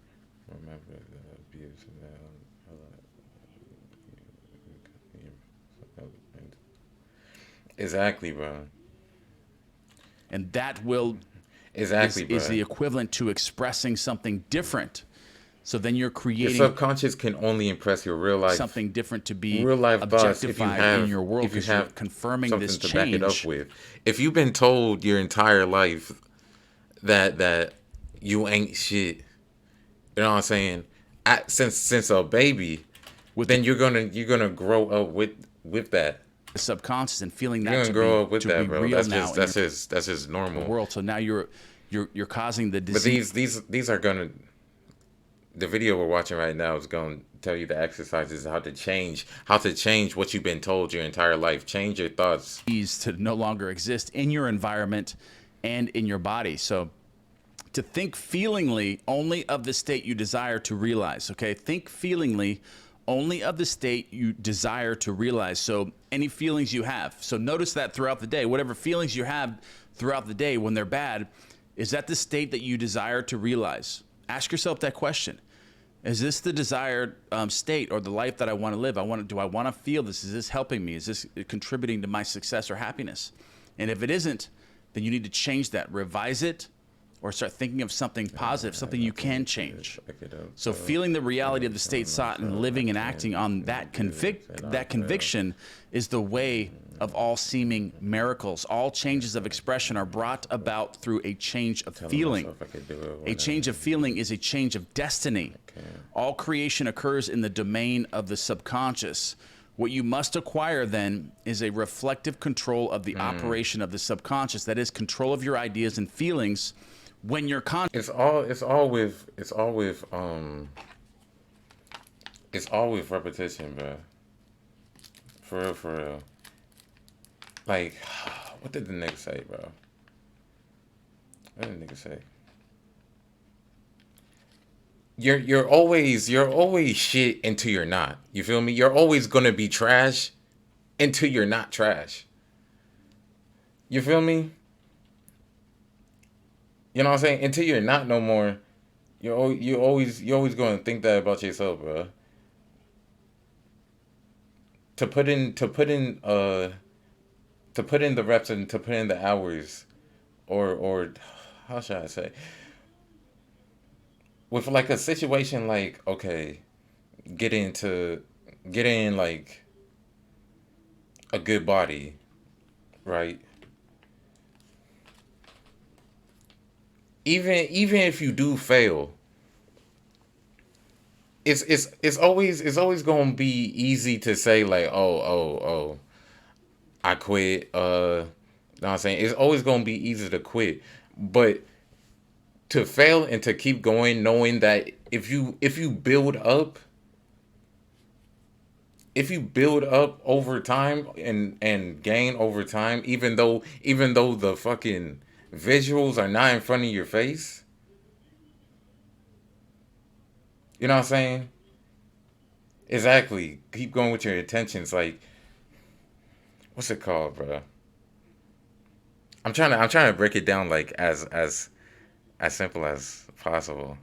Speaker 2: remember the abuse of that. Exactly, bro.
Speaker 1: And that will
Speaker 2: Exactly,
Speaker 1: is
Speaker 2: bro.
Speaker 1: the equivalent to expressing something different. So then you're
Speaker 2: Your
Speaker 1: creating
Speaker 2: subconscious can only impress your
Speaker 1: something different to be
Speaker 2: real life thoughts
Speaker 1: objectified in your world
Speaker 2: if you
Speaker 1: because you're
Speaker 2: have
Speaker 1: confirming this
Speaker 2: something to back it up
Speaker 1: change.
Speaker 2: with. If you've been told your entire life that you ain't shit, you know what I'm saying? Since a baby,
Speaker 1: With
Speaker 2: then you're gonna grow up with that.
Speaker 1: the subconscious and feeling
Speaker 2: You're
Speaker 1: that
Speaker 2: gonna grow up with
Speaker 1: to be
Speaker 2: that, bro.
Speaker 1: real
Speaker 2: That's
Speaker 1: now
Speaker 2: just
Speaker 1: in
Speaker 2: that's just
Speaker 1: your
Speaker 2: normal.
Speaker 1: world. So now you're causing the
Speaker 2: But
Speaker 1: disease
Speaker 2: these are gonna the video we're watching right now is going to tell you the exercises how to change what you've been told your entire life. Change your thoughts.
Speaker 1: to no longer exist in your environment and in your body. So to think feelingly only of the state you desire to realize. Okay, think feelingly only of the state you desire to realize. So any feelings you have. So notice that throughout the day, whatever feelings you have throughout the day when they're bad, is that the state that you desire to realize? Ask yourself that question. Is this the desired state or the life that I want to live? Do I want to feel this? Is this helping me? Is this contributing to my success or happiness? And if it isn't, then you need to change that, revise it, or start thinking of something positive, something you can change. So feeling the reality of the state sought and living and acting on that conviction is the way of all seeming miracles. All changes of expression are brought about through a change of feeling. A change of feeling is a change of destiny. All creation occurs in the domain of the subconscious. What you must acquire then is a reflective control of the operation of the subconscious. That is, control of your ideas and feelings when you're conscious.
Speaker 2: It's all with repetition, bro. For real. Like, what did the nigga say, bro? What did the nigga say? You're always shit until you're not. You feel me? You're always gonna be trash until you're not trash. You feel me? You know what I'm saying? Until you're not no more, you're always gonna think that about yourself, bro. To put in the reps and to put in the hours, or how should I say? With like a situation like, okay, getting like a good body, right? Even if you do fail, it's always gonna be easy to say like, oh, I quit. Know what I'm saying? It's always gonna be easy to quit, but to fail and to keep going, knowing that if you build up, over time and gain over time, even though the fucking visuals are not in front of your face, you know what I'm saying? Exactly. Keep going with your intentions. Like, what's it called, bro? I'm trying to break it down like as simple as possible.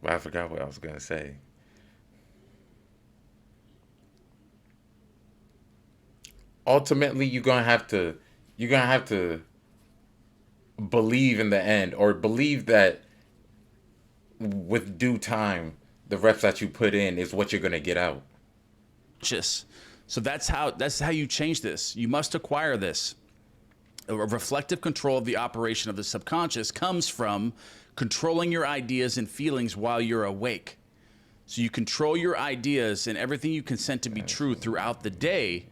Speaker 2: But I forgot what I was gonna say. Ultimately, you're gonna have to believe in the end, or believe that with due time, the reps that you put in is what you're gonna get out.
Speaker 1: So that's how you change this. You must acquire this. A reflective control of the operation of the subconscious comes from controlling your ideas and feelings while you're awake. So you control your ideas and everything you consent to be true throughout the day.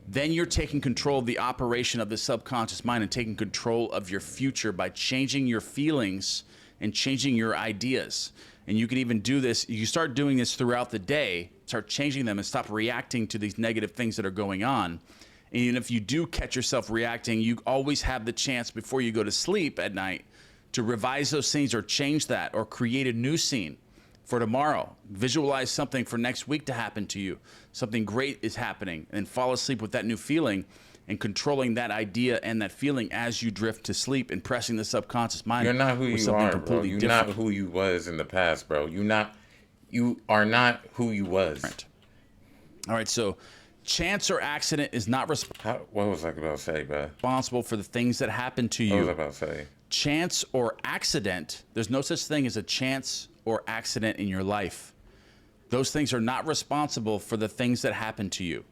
Speaker 1: Then you're taking control of the operation of the subconscious mind and taking control of your future by changing your feelings and changing your ideas. And you can even do this. You start doing this throughout the day, start changing them and stop reacting to these negative things that are going on. And if you do catch yourself reacting, you always have the chance before you go to sleep at night to revise those things or change that or create a new scene for tomorrow. Visualize something for next week to happen to you. Something great is happening, and fall asleep with that new feeling and controlling that idea and that feeling as you drift to sleep and pressing the subconscious mind.
Speaker 2: You're not who you are, bro. You're not who you was in the past, bro. You are not who you was.
Speaker 1: All right, so chance or accident is not
Speaker 2: what was I about to say, bro?
Speaker 1: Responsible for the things that happen to you.
Speaker 2: What was I about to say?
Speaker 1: Chance or accident, there's no such thing as a chance or accident in your life. Those things are not responsible for the things that happen to you.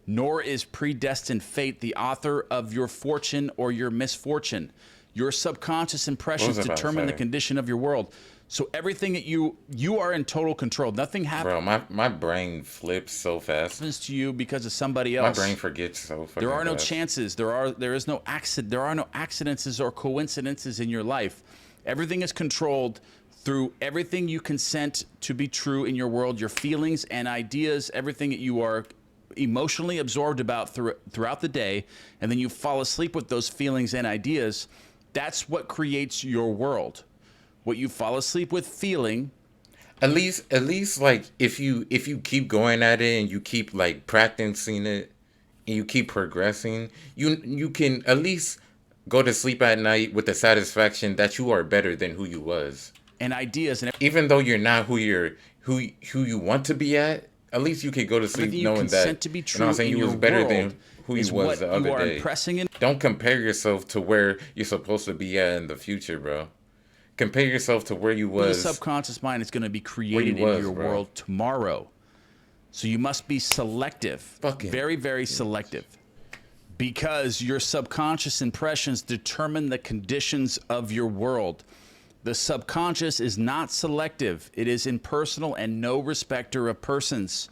Speaker 1: Nor is predestined fate the author of your fortune or your misfortune. Your subconscious impressions determine the condition of your world. So everything that you are in total control. Nothing happens.
Speaker 2: Bro, my brain flips so fast.
Speaker 1: Happens to you because of somebody else.
Speaker 2: My brain forgets so fast.
Speaker 1: There are no chances. There is no accident. There are no accidents or coincidences in your life. Everything is controlled through everything you consent to be true in your world, your feelings and ideas, everything that you are emotionally absorbed about throughout the day, and then you fall asleep with those feelings and ideas. That's what creates your world. What you fall asleep with feeling.
Speaker 2: At least like if you keep going at it and you keep like practicing it and you keep progressing, you can at least go to sleep at night with the satisfaction that you are better than who you was.
Speaker 1: and ideas and
Speaker 2: Even though you're not who you want to be at least you could go to sleep
Speaker 1: everything you
Speaker 2: knowing that,
Speaker 1: consent to be
Speaker 2: you know what I'm
Speaker 1: true
Speaker 2: saying,
Speaker 1: in
Speaker 2: you
Speaker 1: your
Speaker 2: was better
Speaker 1: world
Speaker 2: than who you
Speaker 1: is
Speaker 2: was
Speaker 1: what
Speaker 2: the
Speaker 1: you
Speaker 2: other
Speaker 1: are
Speaker 2: day.
Speaker 1: impressing in.
Speaker 2: Don't compare yourself to where you're supposed to be at in the future, bro. Compare yourself to where you
Speaker 1: The
Speaker 2: was,
Speaker 1: subconscious mind is going to be
Speaker 2: where you
Speaker 1: created in
Speaker 2: was,
Speaker 1: your
Speaker 2: bro.
Speaker 1: world tomorrow. So you must be selective,
Speaker 2: Fucking
Speaker 1: very, very selective, because your subconscious impressions determine the conditions of your world. The subconscious is not selective. It is impersonal and no respecter of persons.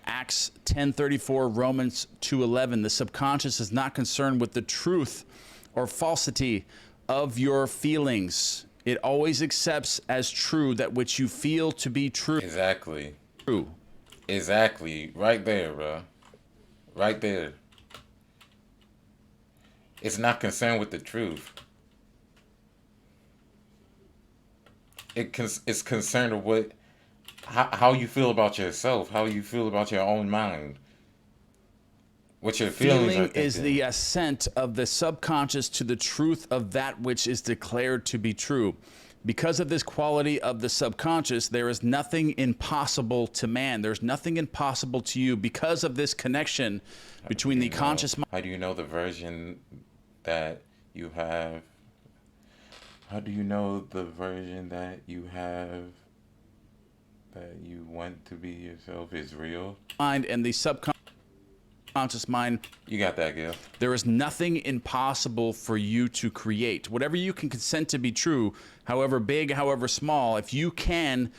Speaker 1: Acts 10:34, Romans 2:11. The subconscious is not concerned with the truth or falsity of your feelings. It always accepts as true that which you feel to be true.
Speaker 2: Exactly. Exactly. Right there, bro. Right there. It's not concerned with the truth. It's concerned with how you feel about yourself, how you feel about your own mind, what your feelings are
Speaker 1: Feeling is
Speaker 2: thinking.
Speaker 1: the assent of the subconscious to the truth of that which is declared to be true. Because of this quality of the subconscious, there is nothing impossible to man. There's nothing impossible to you because of this connection between the conscious mind.
Speaker 2: How do you know the version that you have? How do you know the version that you have that you want to be yourself is real?
Speaker 1: Mind and the subconscious mind.
Speaker 2: You got that, Gil.
Speaker 1: There is nothing impossible for you to create. Whatever you can consent to be true, however big, however small, if you can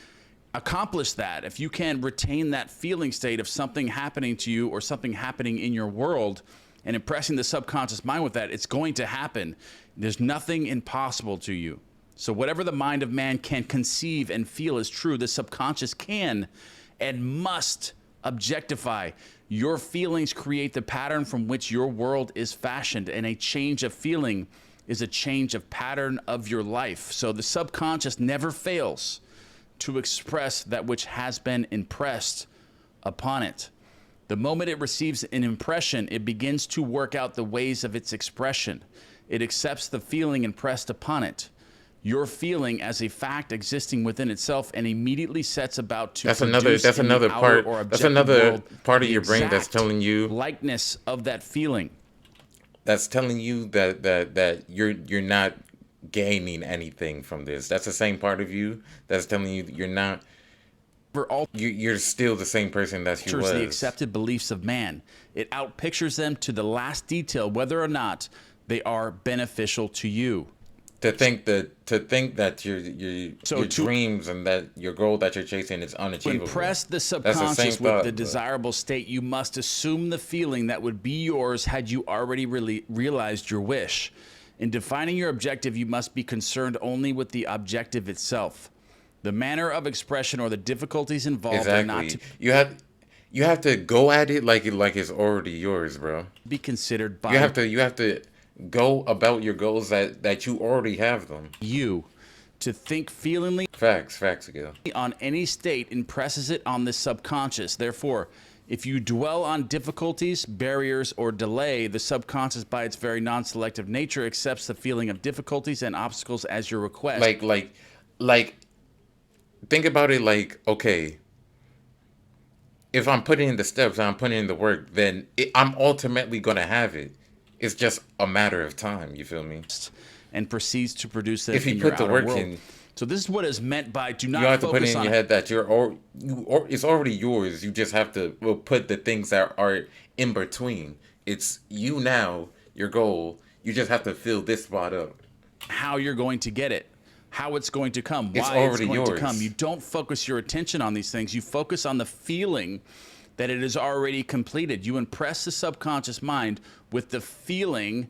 Speaker 1: accomplish that, if you can retain that feeling state of something happening to you or something happening in your world and impressing the subconscious mind with that, it's going to happen. There's nothing impossible to you. So whatever the mind of man can conceive and feel is true, the subconscious can and must objectify. Your feelings create the pattern from which your world is fashioned, and a change of feeling is a change of pattern of your life. So the subconscious never fails to express that which has been impressed upon it. The moment it receives an impression, it begins to work out the ways of its expression. It accepts the feeling impressed upon it, your feeling as a fact existing within itself, and immediately sets about to
Speaker 2: That's
Speaker 1: produce
Speaker 2: another
Speaker 1: in the outer
Speaker 2: part.
Speaker 1: or
Speaker 2: That's
Speaker 1: objective
Speaker 2: another
Speaker 1: world
Speaker 2: part of
Speaker 1: the
Speaker 2: your brain that's
Speaker 1: exact
Speaker 2: telling you
Speaker 1: likeness of that feeling.
Speaker 2: that you're not gaining anything from this. That's the same part of you that's telling you you're not. You're still the same person that you was.
Speaker 1: The accepted beliefs of man. It outpictures them to the last detail, whether or not they are beneficial to you.
Speaker 2: To think that your dreams and that your goal that you're chasing is
Speaker 1: To
Speaker 2: unachievable.
Speaker 1: impress the
Speaker 2: That's the
Speaker 1: subconscious
Speaker 2: same
Speaker 1: with
Speaker 2: thought,
Speaker 1: the
Speaker 2: but
Speaker 1: desirable state, you must assume the feeling that would be yours had you already realized your wish. In defining your objective, you must be concerned only with the objective itself. The manner of expression or the difficulties involved are not to
Speaker 2: You have to go at it like it's already yours, bro.
Speaker 1: be considered by
Speaker 2: You have to go about your goals that you already have them.
Speaker 1: you. To think feelingly
Speaker 2: Facts, Gil.
Speaker 1: on any state impresses it on the subconscious. Therefore, if you dwell on difficulties, barriers, or delay, the subconscious, by its very non-selective nature, accepts the feeling of difficulties and obstacles as your request.
Speaker 2: Like, think about it like, okay, if I'm putting in the steps, I'm putting in the work, then I'm ultimately gonna have it. It's just a matter of time. You feel me?
Speaker 1: And proceeds to produce them
Speaker 2: If you
Speaker 1: in
Speaker 2: put
Speaker 1: your
Speaker 2: the
Speaker 1: outer
Speaker 2: work
Speaker 1: world.
Speaker 2: in,
Speaker 1: So this is what is meant by do
Speaker 2: you
Speaker 1: not
Speaker 2: have to put
Speaker 1: focus
Speaker 2: it in
Speaker 1: on
Speaker 2: your head that it's already yours. You just have to put the things that are in between. It's you now, your goal. You just have to fill this spot up.
Speaker 1: how you're going to get it, how it's going to come,
Speaker 2: It's
Speaker 1: why it's
Speaker 2: already
Speaker 1: going to
Speaker 2: yours.
Speaker 1: come. You don't focus your attention on these things. You focus on the feeling that it is already completed. You impress the subconscious mind with the feeling.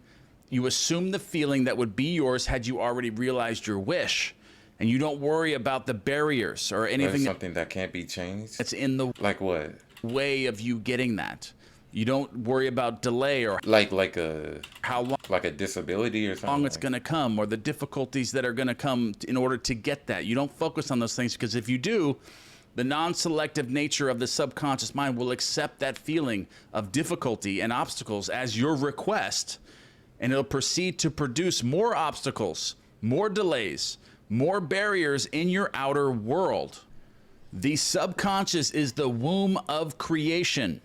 Speaker 1: You assume the feeling that would be yours had you already realized your wish. And you don't worry about the barriers or
Speaker 2: But
Speaker 1: anything
Speaker 2: it's something that can't be changed.
Speaker 1: that's in the
Speaker 2: Like what?
Speaker 1: way of you getting that. You don't worry about delay or
Speaker 2: Like
Speaker 1: how long
Speaker 2: a disability or something.
Speaker 1: it's going to come or the difficulties that are going to come in order to get that. You don't focus on those things because if you do, the non-selective nature of the subconscious mind will accept that feeling of difficulty and obstacles as your request and it'll proceed to produce more obstacles, more delays, more barriers in your outer world. The subconscious is the womb of creation.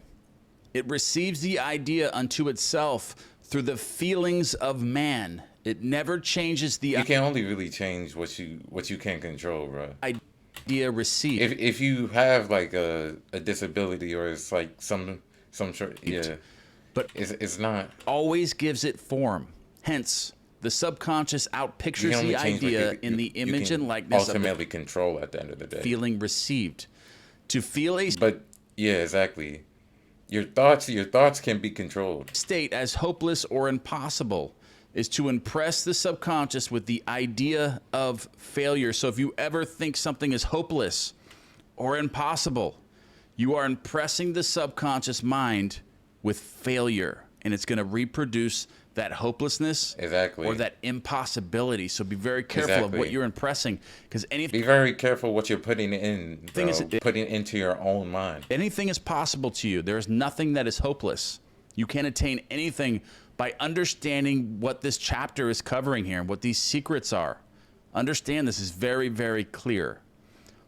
Speaker 1: It receives the idea unto itself through the feelings of man. It never changes the
Speaker 2: You can only really change what you can control, bro.
Speaker 1: idea received.
Speaker 2: If you have like a disability or it's like some sort, yeah,
Speaker 1: But
Speaker 2: it's not.
Speaker 1: always gives it form. Hence, the subconscious
Speaker 2: You
Speaker 1: outpictures
Speaker 2: can only
Speaker 1: the
Speaker 2: change what
Speaker 1: idea
Speaker 2: you-
Speaker 1: in the
Speaker 2: you
Speaker 1: image
Speaker 2: can
Speaker 1: and likeness of the
Speaker 2: ultimately control at the end of the day.
Speaker 1: feeling received. To feel a
Speaker 2: But yeah, exactly. Your thoughts can be controlled.
Speaker 1: state as hopeless or impossible is to impress the subconscious with the idea of failure. So if you ever think something is hopeless or impossible, you are impressing the subconscious mind with failure, and it's going to reproduce that hopelessness
Speaker 2: Exactly.
Speaker 1: or that impossibility. So be very careful of what
Speaker 2: Exactly.
Speaker 1: you're impressing, because anything
Speaker 2: Be very careful what you're putting in, bro.
Speaker 1: is-
Speaker 2: Putting into your own mind.
Speaker 1: anything is possible to you. There is nothing that is hopeless. You can attain anything by understanding what this chapter is covering here and what these secrets are. Understand this is very, very clear.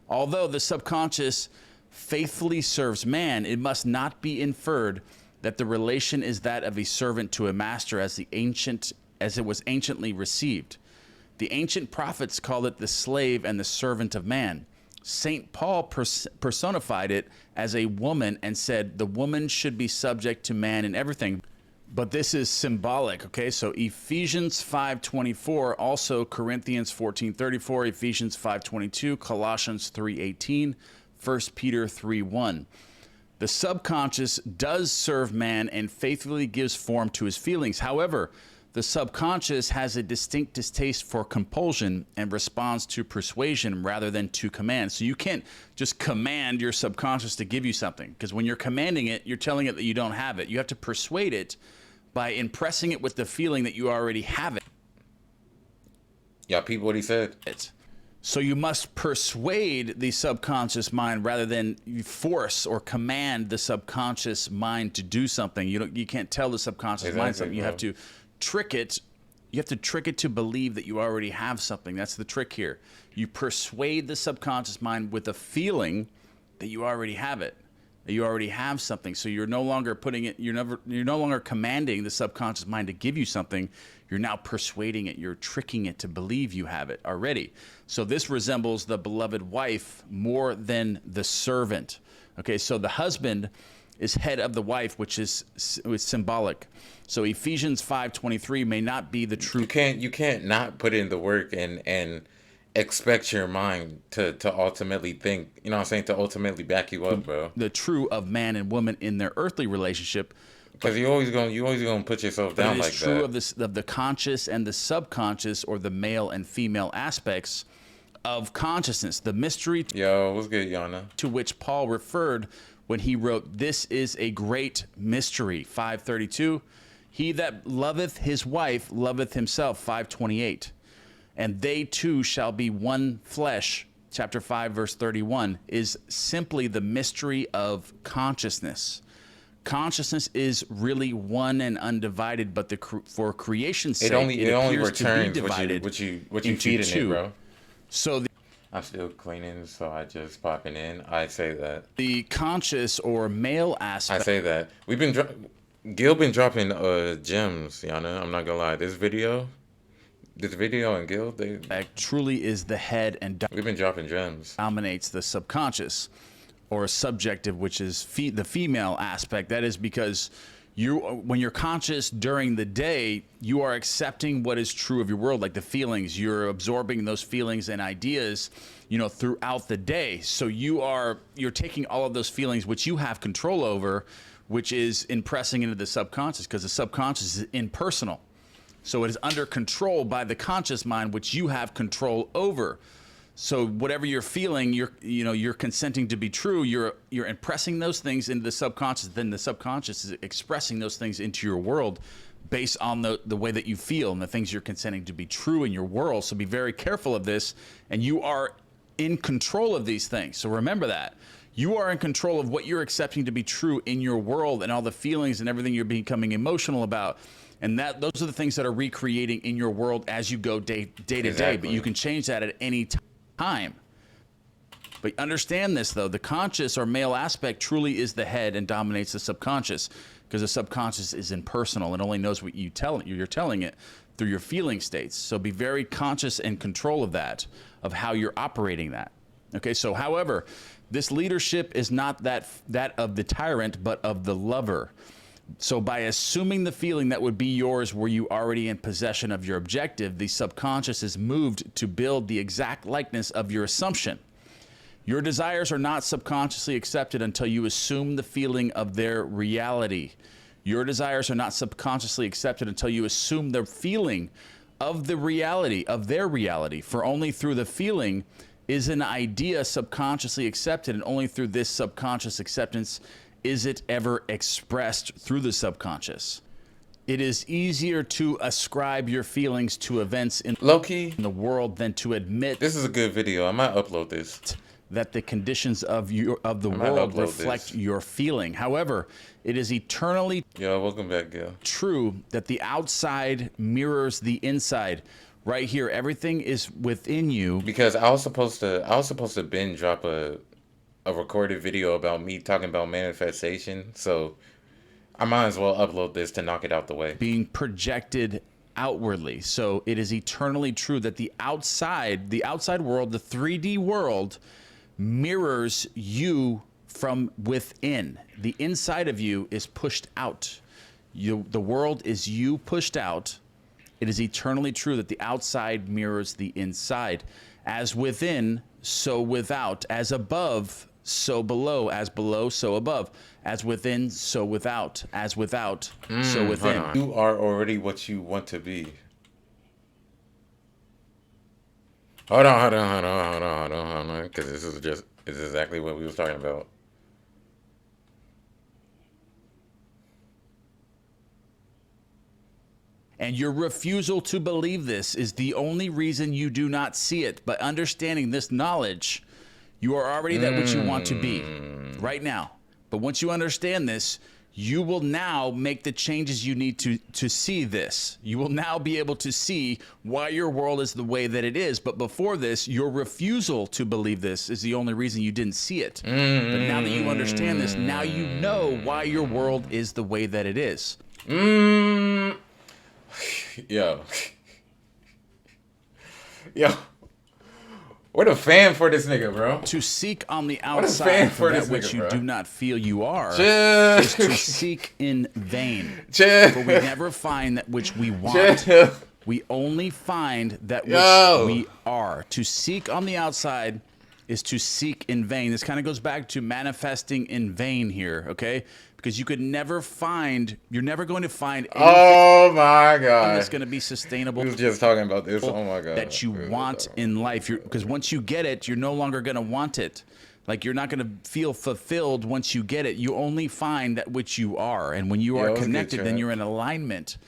Speaker 1: Although the subconscious faithfully serves man, it must not be inferred that the relation is that of a servant to a master as it was anciently received. The ancient prophets called it the slave and the servant of man. St. Paul personified it as a woman and said the woman should be subject to man in everything. But this is symbolic, okay? So Ephesians 5:24, also Corinthians 14:34, Ephesians 5:22, Colossians 3:18, 1 Peter 3:1. The subconscious does serve man and faithfully gives form to his feelings. However, the subconscious has a distinct distaste for compulsion and responds to persuasion rather than to command. So you can't just command your subconscious to give you something, because when you're commanding it, you're telling it that you don't have it. You have to persuade it by impressing it with the feeling that you already have it.
Speaker 2: Y'all peep what he said?
Speaker 1: So you must persuade the subconscious mind rather than force or command the subconscious mind to do something. You can't tell the subconscious mind something. You have to trick it. You have to trick it to believe that you already have something. That's the trick here. You persuade the subconscious mind with a feeling that you already have it, that you already have something. So you're no longer putting it. You're no longer commanding the subconscious mind to give you something. You're now persuading it. You're tricking it to believe you have it already. So this resembles the beloved wife more than the servant. Okay, so the husband is head of the wife, which is symbolic. So Ephesians 5:23 may not be the true.
Speaker 2: You can't not put in the work and expect your mind to ultimately think. You know what I'm saying? To ultimately back you up, bro.
Speaker 1: The true of man and woman in their earthly relationship.
Speaker 2: Because you always gonna put yourself
Speaker 1: But
Speaker 2: down
Speaker 1: it is
Speaker 2: like
Speaker 1: true
Speaker 2: that.
Speaker 1: of the conscious and the subconscious, or the male and female aspects of consciousness. The mystery
Speaker 2: Yo, what's good, Yana?
Speaker 1: to which Paul referred when he wrote, "This is a great mystery," 5:32. He that loveth his wife loveth himself, 5:28. And they two shall be one flesh, chapter 5, verse 31, is simply the mystery of consciousness. Consciousness is really one and undivided, but for creation's sake,
Speaker 2: It only
Speaker 1: appears to be
Speaker 2: returns
Speaker 1: divided
Speaker 2: what you
Speaker 1: into
Speaker 2: feed in
Speaker 1: two.
Speaker 2: it, bro.
Speaker 1: So
Speaker 2: I'm still cleaning, so I just popping in. I say that.
Speaker 1: the conscious or male
Speaker 2: I
Speaker 1: aspect
Speaker 2: say that. Gil been dropping gems, Yana. I'm not gonna lie. This video and Gil,
Speaker 1: truly is the head and
Speaker 2: we've been dropping gems.
Speaker 1: dominates the subconscious or subjective, which is the female aspect. That is because when you're conscious during the day, you are accepting what is true of your world, like the feelings. You're absorbing those feelings and ideas, throughout the day. So you're taking all of those feelings, which you have control over, which is impressing into the subconscious, because the subconscious is impersonal. So it is under control by the conscious mind, which you have control over. So whatever you're feeling, you're consenting to be true. You're impressing those things into the subconscious. Then the subconscious is expressing those things into your world based on the way that you feel and the things you're consenting to be true in your world. So be very careful of this, and you are in control of these things. So remember that. You are in control of what you're accepting to be true in your world, and all the feelings and everything you're becoming emotional about. And those are the things that are recreating in your world as you go day to day. But you can change that at any time. But understand this, though. The conscious or male aspect truly is the head and dominates the subconscious, because the subconscious is impersonal and only knows what you're telling it through your feeling states. So be very conscious and control of that, of how you're operating that. Okay, so however, this leadership is not that of the tyrant, but of the lover. So by assuming the feeling that would be yours were you already in possession of your objective, the subconscious is moved to build the exact likeness of your assumption. Your desires are not subconsciously accepted until you assume the feeling of their reality. Your desires are not subconsciously accepted until you assume the feeling of the reality, of their reality. For only through the feeling is an idea subconsciously accepted, and only through this subconscious acceptance is it ever expressed through the subconscious. It is easier to ascribe your feelings to events in
Speaker 2: Low-key,
Speaker 1: the world than to admit
Speaker 2: this is a good video. I might upload this.
Speaker 1: that the conditions of the world reflect your feeling. However, it is eternally
Speaker 2: welcome back, Gil.
Speaker 1: true that the outside mirrors the inside. Right here, everything is within you.
Speaker 2: Because I was supposed to binge drop a recorded video about me talking about manifestation. So I might as well upload this to knock it out the way.
Speaker 1: Being projected outwardly. So it is eternally true that the outside world, the 3D world, mirrors you from within. The inside of you is pushed out. The world is you pushed out. It is eternally true that the outside mirrors the inside. As within, so without. As above, so below. As below, so above. As within, so without. As without, so within.
Speaker 2: You are already what you want to be. Hold on, because it's exactly what we was talking about.
Speaker 1: And your refusal to believe this is the only reason you do not see it. But understanding this knowledge, you are already that which you want to be right now. But once you understand this, you will now make the changes you need to see this. You will now be able to see why your world is the way that it is. But before this, your refusal to believe this is the only reason you didn't see it. But now that you understand this, now you know why your world is the way that it is.
Speaker 2: Yo. What a fan for this nigga, bro.
Speaker 1: To seek on the outside for that which you do not feel you are is to seek in vain. For we never find that which we want. We only find that which we are. To seek on the outside is to seek in vain. This kind of goes back to manifesting in vain here, okay? Because you could never find, you're never going to find anything that's going to be sustainable.
Speaker 2: We was just talking about this. Oh my God.
Speaker 1: That you want in life. Because once you get it, you're no longer going to want it. Like, you're not going to feel fulfilled once you get it. You only find that which you are. And when you are connected, then you're in alignment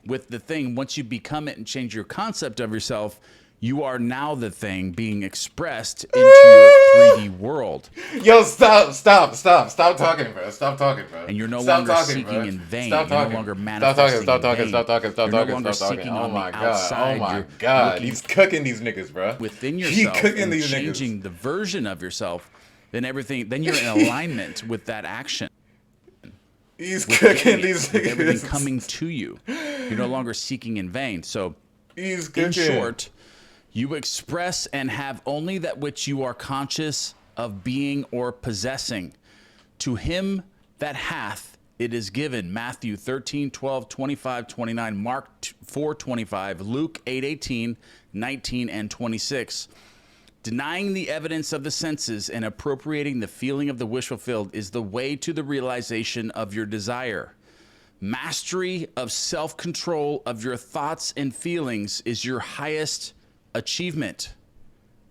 Speaker 1: with the thing. Once you become it and change your concept of yourself, you are now the thing being expressed into your 3D world.
Speaker 2: Yo, stop talking, bro. Stop talking, bro.
Speaker 1: And you're no longer seeking in vain. You're no longer manifesting
Speaker 2: Stop talking.
Speaker 1: You're no longer seeking on the outside.
Speaker 2: Oh my God. He's cooking these niggas, bro.
Speaker 1: Within yourself, and changing the version of yourself, then you're in alignment with that action.
Speaker 2: He's cooking these niggas.
Speaker 1: Everything coming to you. You're no longer seeking in vain. So,
Speaker 2: he's cooking.
Speaker 1: In short, you express and have only that which you are conscious of being or possessing. To him that hath, it is given. Matthew 13, 12, 25, 29, Mark 4, 25, Luke 8, 18, 19, and 26. Denying the evidence of the senses and appropriating the feeling of the wish fulfilled is the way to the realization of your desire. Mastery of self-control of your thoughts and feelings is your highest achievement.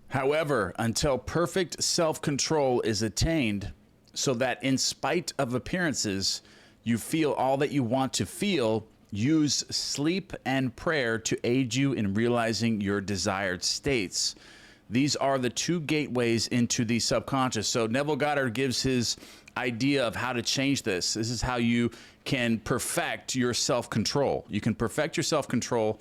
Speaker 1: However, until perfect self-control is attained, so that in spite of appearances, you feel all that you want to feel, use sleep and prayer to aid you in realizing your desired states. These are the two gateways into the subconscious. So Neville Goddard gives his idea of how to change this. This is how you can perfect your self-control. You can perfect your self-control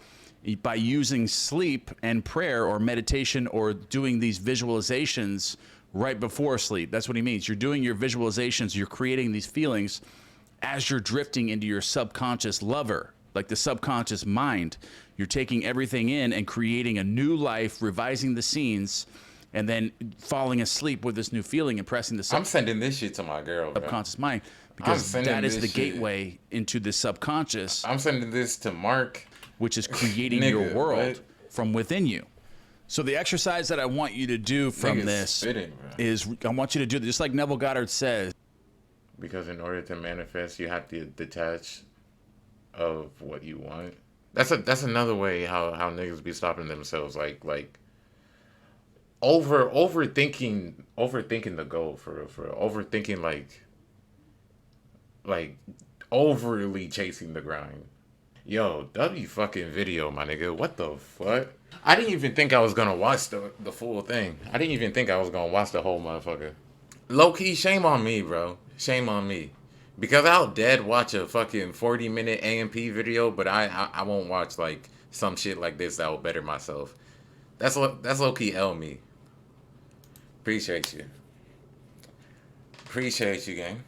Speaker 1: by using sleep and prayer or meditation or doing these visualizations right before sleep. That's what he means. You're doing your visualizations, you're creating these feelings as you're drifting into your subconscious lover, like the subconscious mind. You're taking everything in and creating a new life, revising the scenes, and then falling asleep with this new feeling and pressing the
Speaker 2: I'm sending this shit to my girl, bro.
Speaker 1: subconscious mind, because that is the gateway into the subconscious.
Speaker 2: I'm sending this to Mark,
Speaker 1: which is creating your world from within you. So the exercise that I want you to do from this is, I want you to do just like Neville Goddard says.
Speaker 2: Because in order to manifest, you have to detach of what you want. That's another way how niggas be stopping themselves, like overthinking the goal for overthinking, like overly chasing the grind. Yo, W fucking video, my nigga. What the fuck? I didn't even think I was gonna watch the full thing. I didn't even think I was gonna watch the whole motherfucker. Low key, shame on me, bro. Shame on me. Because I'll dead watch a fucking 40-minute AMP video, but I won't watch like some shit like this that will better myself. That's low key L me. Appreciate you. Appreciate you, gang.